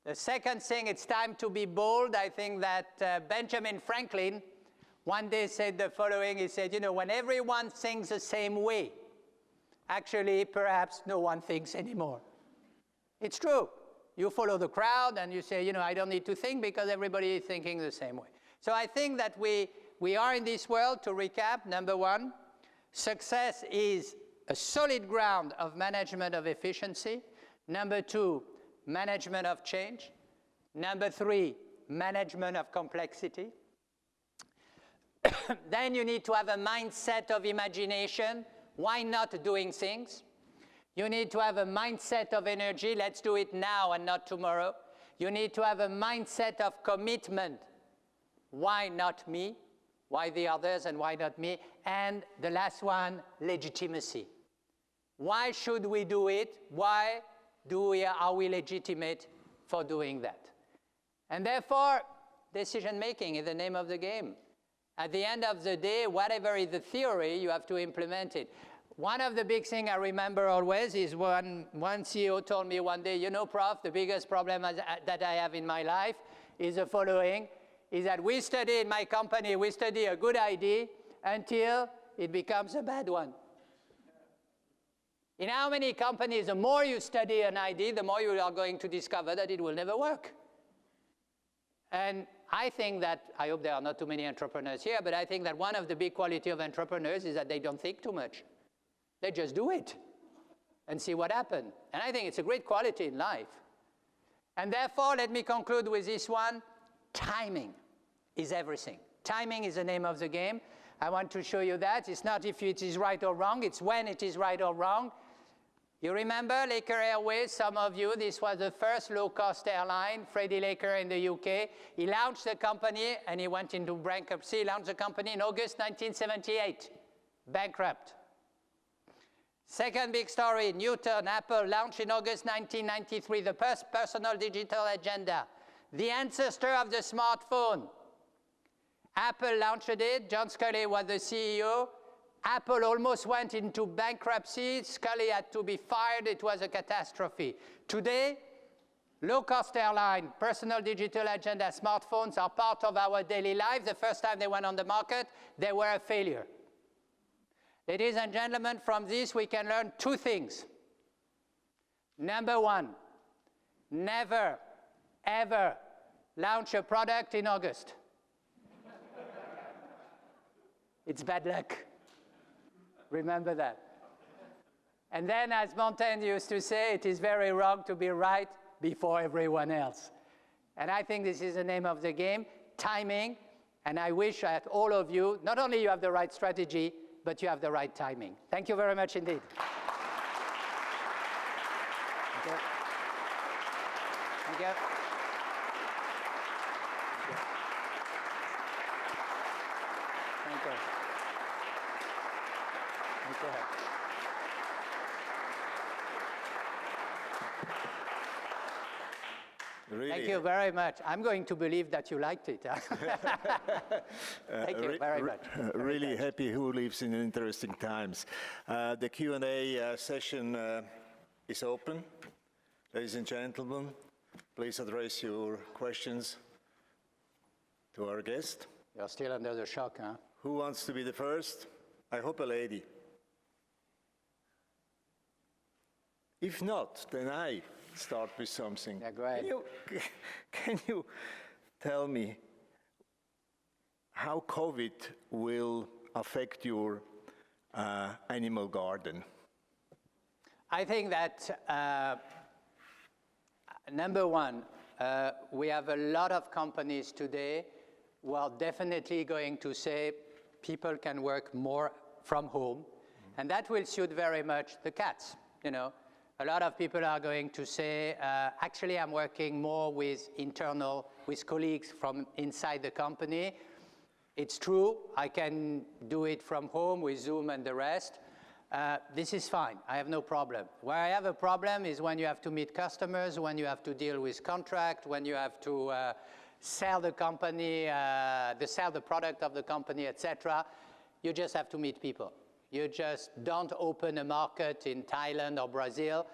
The second thing, it's time to be bold. I think that Benjamin Franklin one day said the following. He said, you know, when everyone thinks the same way, actually, perhaps no one thinks anymore. It's true. You follow the crowd and you say, you know, I don't need to think because everybody is thinking the same way. So I think that we are in this world, to recap, number one, success is a solid ground of management of efficiency. Number two, management of change. Number three, management of complexity. Then you need to have a mindset of imagination. Why not doing things? You need to have a mindset of energy. Let's do it now and not tomorrow. You need to have a mindset of commitment. Why not me? Why the others and why not me? And the last one, legitimacy. Why should we do it? Why are we legitimate for doing that? And therefore, decision-making is the name of the game. At the end of the day, whatever is the theory, you have to implement it. One of the big things I remember always is one CEO told me one day, you know, Prof, the biggest problem that I have in my life is the following, is that we study in my company, we study a good idea until it becomes a bad one. In how many companies, the more you study an idea, the more you are going to discover that it will never work. And I think that, I hope there are not too many entrepreneurs here, but I think that one of the big qualities of entrepreneurs is that they don't think too much. They just do it and see what happens. And I think it's a great quality in life. And therefore, let me conclude with this one. Timing is everything. Timing is the name of the game. I want to show you that. It's not if it is right or wrong, it's when it is right or wrong. You remember Laker Airways, some of you, this was the first low-cost airline, Freddie Laker in the UK. He launched the company and he went into bankruptcy. He launched the company in August 1978, bankrupt. Second big story, Newton, Apple, launched in August 1993, the first personal digital agenda, the ancestor of the smartphone. Apple launched it, John Sculley was the CEO. Apple almost went into bankruptcy, Sculley had to be fired, it was a catastrophe. Today, low-cost airline, personal digital agenda, smartphones are part of our daily life. The first time they went on the market, they were a failure. Ladies and gentlemen, from this we can learn two things. Number one, never, ever launch a product in August. It's bad luck. Remember that. And then, as Montaigne used to say, it is very wrong to be right before everyone else. And I think this is the name of the game, timing. And I wish that all of you, not only you have the right strategy, but you have the right timing. Thank you very much indeed. Thank you. Thank you. Thank you. Thank you. Really, thank you very much. I'm going to believe that you liked it. Thank you very much. Really happy who lives in interesting times. The Q&A session is open. Ladies and gentlemen, please address your questions to our guest. You're still under the shock, huh? Who wants to be the first? I hope a lady. If not, then I start with something. Yeah, go ahead. Can you tell me how COVID will affect your animal garden? I think that, number one, we have a lot of companies today who are definitely going to say people can work more from home, and that will suit very much the cats, you know. A lot of people are going to say, actually, I'm working more with colleagues from inside the company. It's true, I can do it from home with Zoom and the rest. This is fine, I have no problem. Where I have a problem is when you have to meet customers, when you have to deal with contract, when you have to sell the company, sell the product of the company, etc. You just have to meet people. You just don't open a market in Thailand or Brazil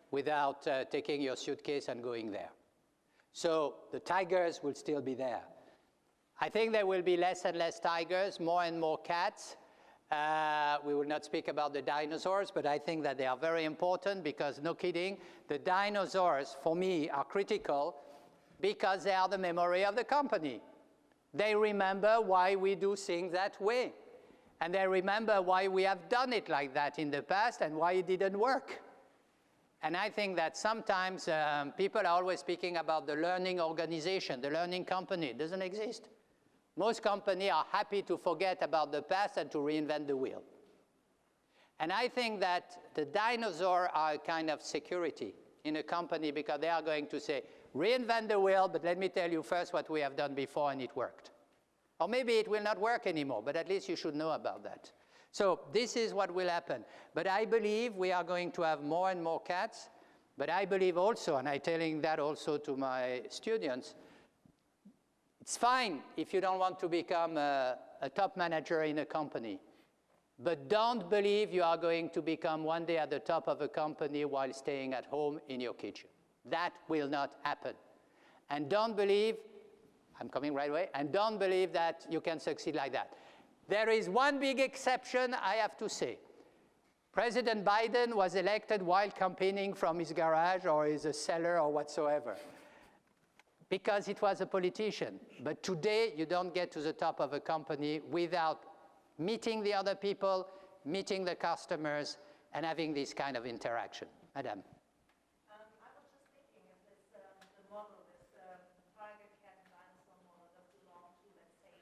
without taking your suitcase and going there. So the tigers will still be there. I think there will be less and less tigers, more and more cats. We will not speak about the dinosaurs, but I think that they are very important because, no kidding, the dinosaurs, for me, are critical because they are the memory of the company. They remember why we do things that way. And they remember why we have done it like that in the past and why it didn't work. And I think that sometimes people are always speaking about the learning organization, the learning company. It doesn't exist. Most companies are happy to forget about the past and to reinvent the wheel. And I think that the dinosaurs are a kind of security in a company because they are going to say, reinvent the wheel, but let me tell you first what we have done before and it worked. Or maybe it will not work anymore, but at least you should know about that. So this is what will happen. But I believe we are going to have more and more cats. But I believe also, and I'm telling that also to my students, it's fine if you don't want to become a top manager in a company. But don't believe you are going to become one day at the top of a company while staying at home in your kitchen. That will not happen. And don't believe, I'm coming right away, and don't believe that you can succeed like that. There is one big exception, I have to say. President Biden was elected while campaigning from his garage or his cellar or whatsoever, because it was a politician. But today, you don't get to the top of a company without meeting the other people, meeting the customers, and having this kind of interaction. Madam. I was just thinking if this, the model, this tiger, cat, and dinosaur model does belong to, let's say,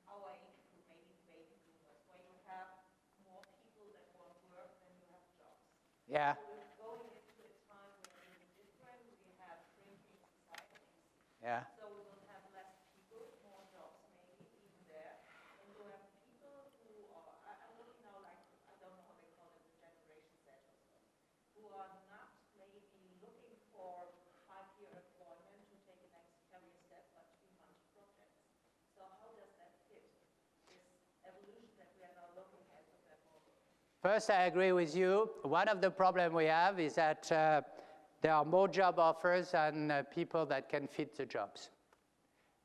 our age group, maybe the baby boomers, where you have more people that want work than you have jobs. Yeah. So we're going into a time where it's different. We have shrinking societies. Yeah. So we will have less people, more jobs, maybe even there. And we'll have people who are, I'm looking now like, I don't know how they call it, the generation Z or so, who are not maybe looking for 5-year employment to take a next career step, but 3-month projects. So how does that fit this evolution that we are now looking at with that model? First, I agree with you. One of the problems we have is that there are more job offers than people that can fit the jobs,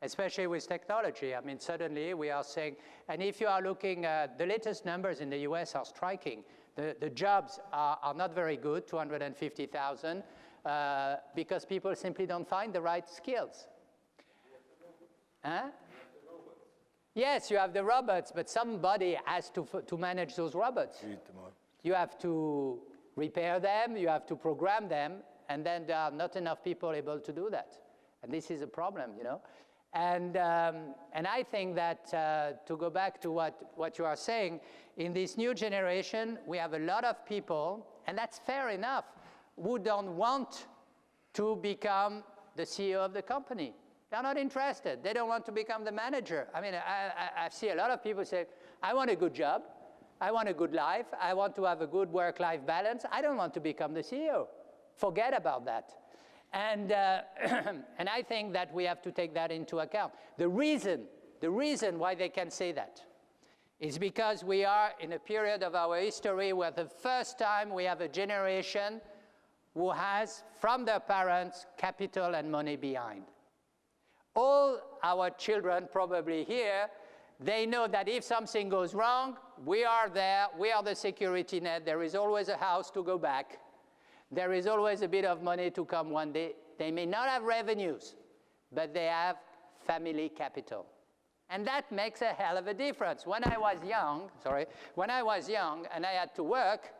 especially with technology. I mean, suddenly we are saying, and if you are looking at the latest numbers in the US are striking. The jobs are not very good, 250,000, because people simply don't find the right skills. Huh? Yes, you have the robots, but somebody has to manage those robots. You have to repair them, you have to program them, and then there are not enough people able to do that. And this is a problem, you know. And I think that to go back to what you are saying, in this new generation, we have a lot of people, and that's fair enough, who don't want to become the CEO of the company. They're not interested. They don't want to become the manager. I mean, I see a lot of people say, I want a good job. I want a good life. I want to have a good work-life balance. I don't want to become the CEO. Forget about that. And I think that we have to take that into account. The reason why they can say that is because we are in a period of our history where the first time we have a generation who has, from their parents, capital and money behind. All our children probably here, they know that if something goes wrong, we are there, we are the security net, there is always a house to go back. There is always a bit of money to come one day. They may not have revenues, but they have family capital. And that makes a hell of a difference. When I was young and I had to work,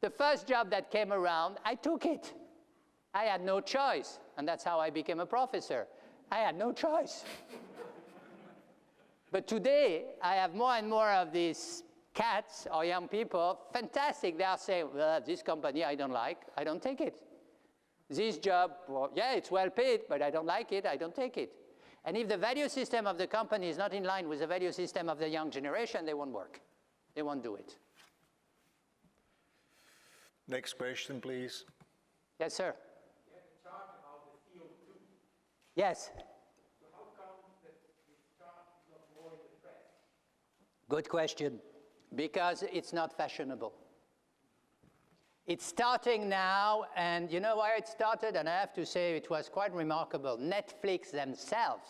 the first job that came around, I took it. I had no choice. And that's how I became a professor. I had no choice. But today, I have more and more of these cats or young people, fantastic. They are saying, well, this company I don't like, I don't take it. This job, well, yeah, it's well paid, but I don't like it, I don't take it. And if the value system of the company is not in line with the value system of the young generation, they won't work. They won't do it. Next question, please. Yes, sir. You have a chart about the CO2. Yes. So how come that this chart is not more in the press? Good question. Because it's not fashionable. It's starting now, and you know where it started? And I have to say it was quite remarkable. Netflix themselves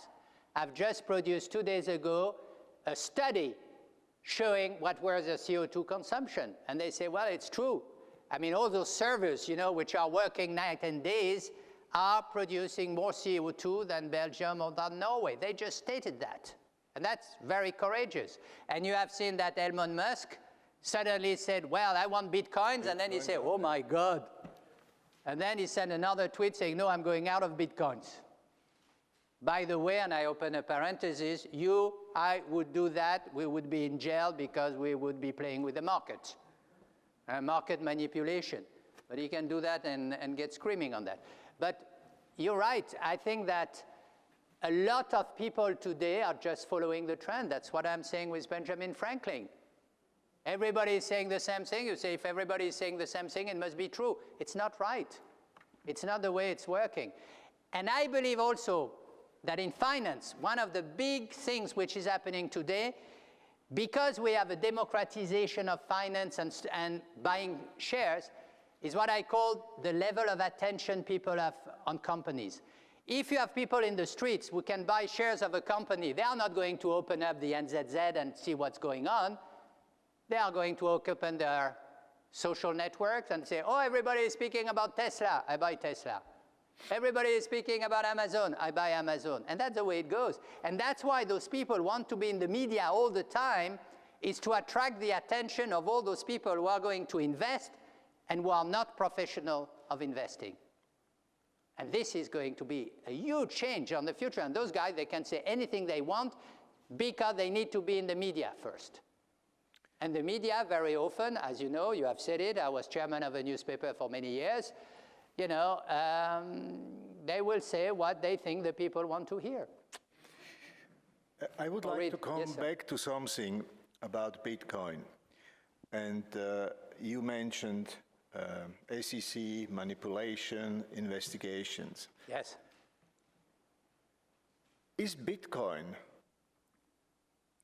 have just produced 2 days ago a study showing what was the CO2 consumption. And they say, well, it's true. I mean, all those servers, you know, which are working night and days are producing more CO2 than Belgium or than Norway. They just stated that. And that's very courageous. And you have seen that Elon Musk suddenly said, well, I want Bitcoins. And then he said, oh, my God. And then he sent another tweet saying, no, I'm going out of Bitcoins. By the way, and I open a parenthesis, I would do that, we would be in jail because we would be playing with the market. market manipulation. But he can do that and get screaming on that. But you're right. I think that a lot of people today are just following the trend. That's what I'm saying with Benjamin Franklin. Everybody is saying the same thing. You say, if everybody is saying the same thing, it must be true. It's not right. It's not the way it's working. And I believe also that in finance, one of the big things which is happening today, because we have a democratization of finance and buying shares, is what I call the level of attention people have on companies. If you have people in the streets who can buy shares of a company, they are not going to open up the NZZ and see what's going on. They are going to open their social networks and say, oh, everybody is speaking about Tesla, I buy Tesla. Everybody is speaking about Amazon, I buy Amazon. And that's the way it goes. And that's why those people want to be in the media all the time, is to attract the attention of all those people who are going to invest and who are not professional of investing. And this is going to be a huge change on the future. And those guys, they can say anything they want because they need to be in the media first. And the media, very often, as you know, you have said it, I was chairman of a newspaper for many years, you know, they will say what they think the people want to hear. I would like to come back to something about Bitcoin. And you mentioned SEC, manipulation, investigations. Yes. Is Bitcoin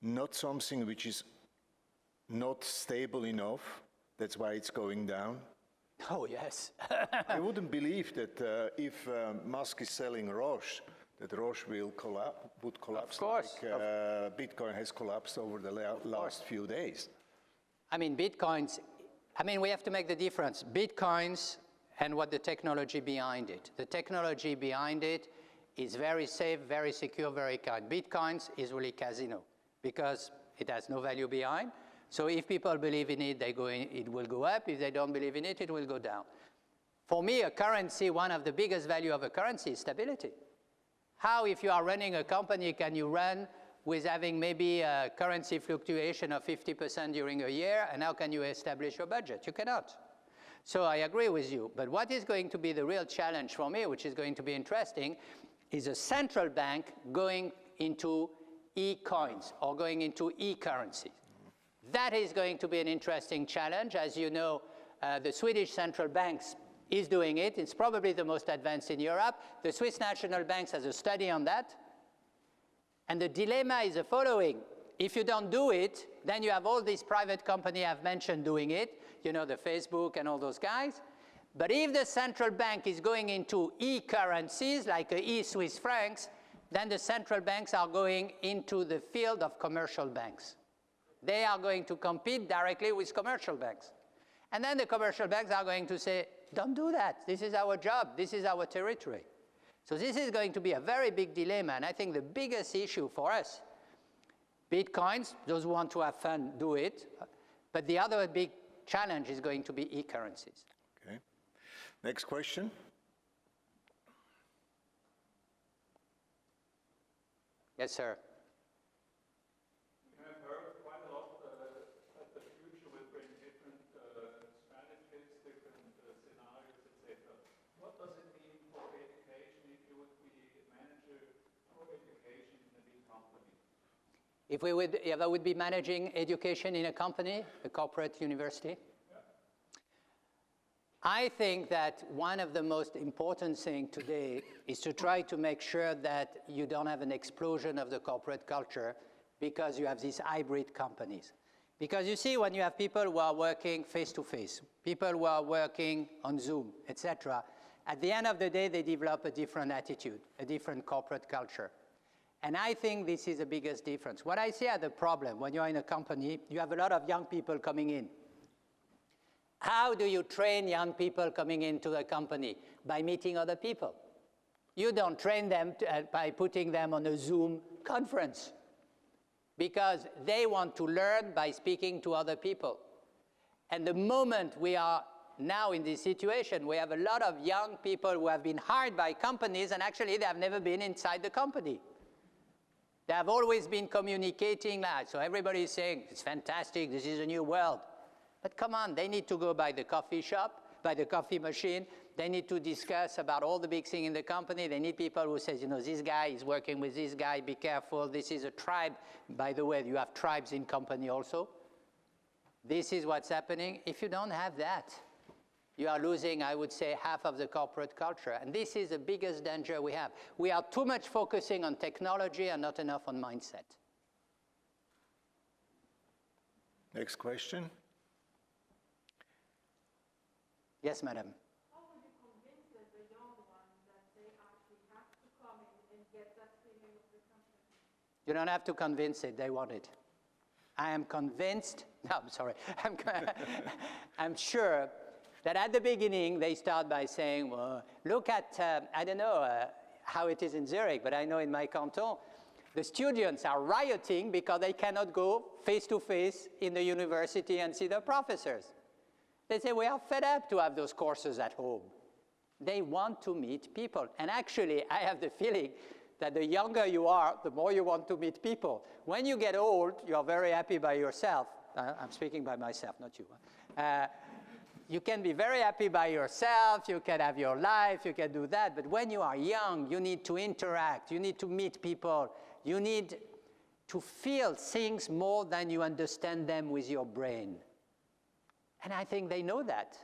not something which is not stable enough? That's why it's going down? Oh, yes. I wouldn't believe that if Musk is selling Roche, that Roche will would collapse. Of course. Like Bitcoin has collapsed over the last few days. I mean, Bitcoins, we have to make the difference. Bitcoins and what the technology behind it. The technology behind it is very safe, very secure, very kind. Bitcoins is really casino because it has no value behind. So if people believe in it, it will go up. If they don't believe in it, it will go down. For me, a currency, one of the biggest value of a currency is stability. How, if you are running a company, can you run with having maybe a currency fluctuation of 50% during a year, and how can you establish your budget? You cannot. So I agree with you. But what is going to be the real challenge for me, which is going to be interesting, is a central bank going into e-coins or going into e-currencies. That is going to be an interesting challenge. As you know, the Swedish central banks is doing it. It's probably the most advanced in Europe. The Swiss National Bank has a study on that. And the dilemma is the following. If you don't do it, then you have all these private companies I've mentioned doing it, you know, the Facebook and all those guys. But if the central bank is going into e-currencies, like e-Swiss francs, then the central banks are going into the field of commercial banks. They are going to compete directly with commercial banks. And then the commercial banks are going to say, don't do that. This is our job. This is our territory. So this is going to be a very big dilemma. And I think the biggest issue for us, Bitcoins, those who want to have fun, do it. But the other big challenge is going to be e-currencies. Okay. Next question. Yes, sir. If I would be managing education in a company, a corporate university, yeah. I think that one of the most important things today is to try to make sure that you don't have an explosion of the corporate culture because you have these hybrid companies. Because you see, when you have people who are working face-to-face, people who are working on Zoom, etc., at the end of the day, they develop a different attitude, a different corporate culture. And I think this is the biggest difference. What I see as the problem, when you're in a company, you have a lot of young people coming in. How do you train young people coming into a company? By meeting other people. You don't train them by putting them on a Zoom conference, because they want to learn by speaking to other people. And the moment we are now in this situation, we have a lot of young people who have been hired by companies, and actually they have never been inside the company. They have always been communicating that. So everybody is saying, it's fantastic, this is a new world. But come on, they need to go by the coffee shop, by the coffee machine. They need to discuss about all the big things in the company. They need people who say, you know, this guy is working with this guy, be careful. This is a tribe. By the way, you have tribes in company also. This is what's happening. If you don't have that, you are losing, I would say, half of the corporate culture. And this is the biggest danger we have. We are too much focusing on technology and not enough on mindset. Next question. Yes, madam. How would you convince the young ones that they actually have to come in and get that feeling of the company? You don't have to convince it, they want it. I am convinced, no, I'm sorry. I'm sure that at the beginning they start by saying, well, look at, I don't know how it is in Zurich, but I know in my canton, the students are rioting because they cannot go face-to-face in the university and see their professors. They say, we are fed up to have those courses at home. They want to meet people. And actually, I have the feeling that the younger you are, the more you want to meet people. When you get old, you're very happy by yourself. I'm speaking by myself, not you. You can be very happy by yourself, you can have your life, you can do that. But when you are young, you need to interact, you need to meet people, you need to feel things more than you understand them with your brain. And I think they know that.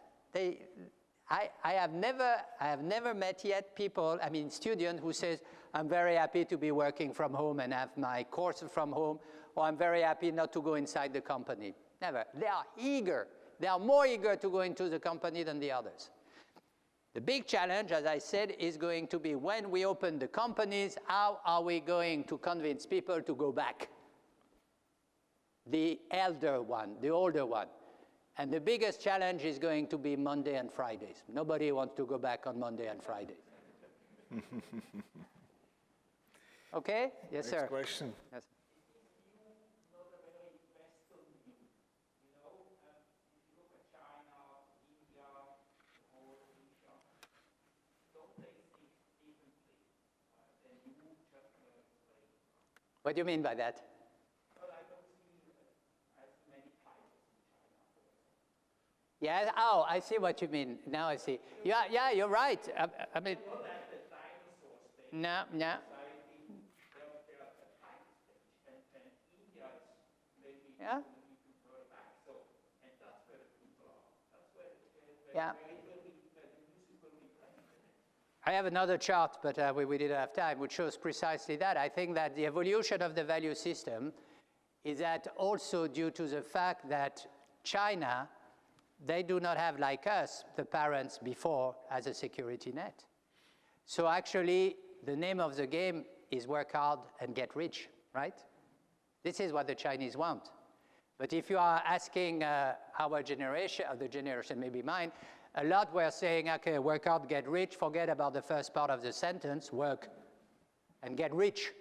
I have never met yet people, I mean student who says, I'm very happy to be working from home and have my courses from home, or I'm very happy not to go inside the company. Never. They are eager. They are more eager to go into the company than the others. The big challenge, as I said, is going to be when we open the companies, how are we going to convince people to go back? The elder one, the older one. And the biggest challenge is going to be Monday and Fridays. Nobody wants to go back on Monday and Fridays. Okay? Yes, sir. Next question. Yes. What do you mean by that? Well, I don't see as many titles in China. Yeah, oh, I see what you mean. Now I see. Yeah, you're right. I mean, Not at the dinosaur stage. no. Society, they're at the time stage, and India is maybe Yeah. even further back. So, and that's where the people are. That's where Yeah. it will be, where the music will be playing. I have another chart, but we didn't have time, which shows precisely that. I think that the evolution of the value system is that also due to the fact that China, they do not have, like us, the parents before as a security net. So actually, the name of the game is work hard and get rich, right? This is what the Chinese want. But if you are asking our generation, or the generation maybe mine, a lot were saying, okay, work hard, get rich, forget about the first part of the sentence, work and get rich,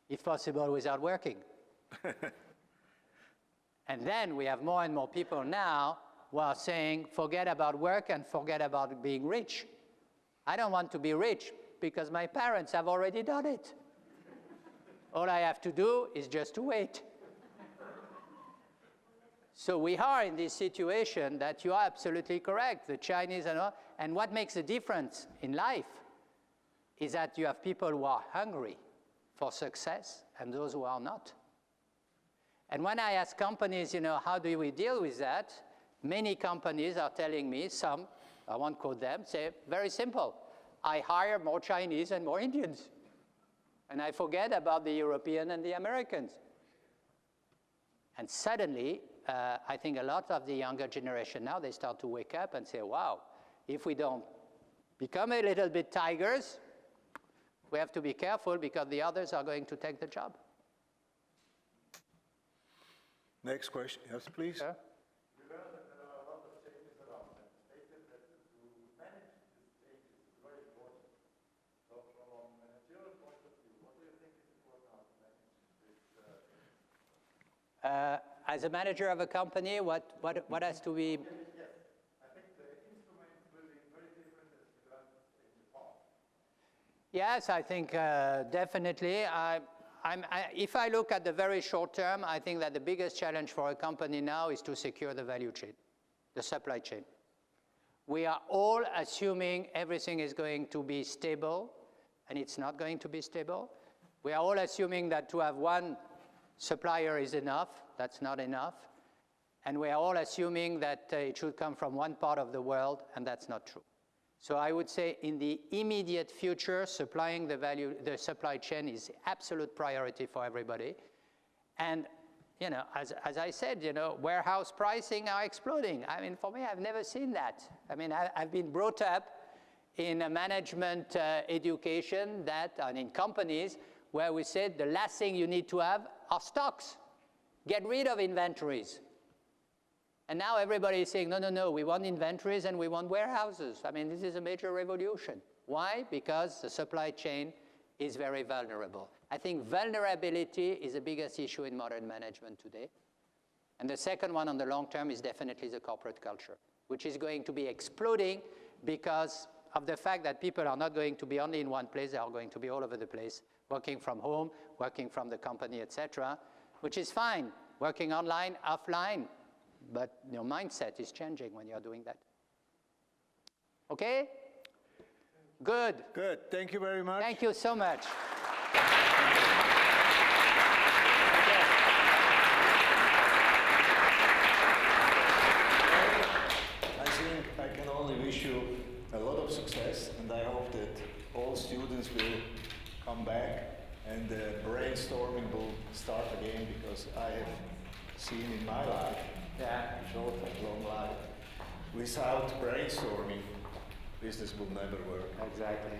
if possible without working. And then we have more and more people now who are saying, forget about work and forget about being rich. I don't want to be rich because my parents have already done it. All I have to do is just to wait. So we are in this situation that you are absolutely correct, the Chinese and all, and what makes a difference in life is that you have people who are hungry for success and those who are not. And when I ask companies, you know, how do we deal with that? Many companies are telling me, some, I won't quote them, say, very simple, I hire more Chinese and more Indians. And I forget about the European and the Americans. And suddenly, I think a lot of the younger generation now, they start to wake up and say, wow, if we don't become a little bit tigers, we have to be careful because the others are going to take the job. Next question. Yes, please. Sure. We learned that there are a lot of changes around and stated that to manage these changes is very important. So from a managerial point of view, what do you think is important how to manage this? As a manager of a company, what has to be? Yes, I think the instruments will be very different as we learned in the past. Yes, I think definitely. I if I look at the very short term, I think that the biggest challenge for a company now is to secure the value chain, the supply chain. We are all assuming everything is going to be stable, and it's not going to be stable. We are all assuming that to have one supplier is enough. That's not enough. And we are all assuming that it should come from one part of the world, and that's not true. So I would say in the immediate future, supplying the supply chain is absolute priority for everybody. And you know, as I said, you know, warehouse pricing are exploding. I mean, for me, I've never seen that. I mean, I've been brought up in a management education and in companies where we said the last thing you need to have are stocks. Get rid of inventories. And now everybody is saying, no, no, no, we want inventories and we want warehouses. I mean, this is a major revolution. Why? Because the supply chain is very vulnerable. I think vulnerability is the biggest issue in modern management today. And the second one on the long term is definitely the corporate culture, which is going to be exploding because of the fact that people are not going to be only in one place, they are going to be all over the place, working from home, working from the company, etc., which is fine, working online, offline, but your mindset is changing when you're doing that. Okay? Good. Good. Thank you very much. Thank you so much. I think I can only wish you a lot of success, and I hope that all students will come back and brainstorming will start again, because I have seen in my life, short and long life, without brainstorming, business will never work. Exactly.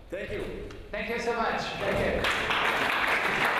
Thank you. Thank you so much. Thank you.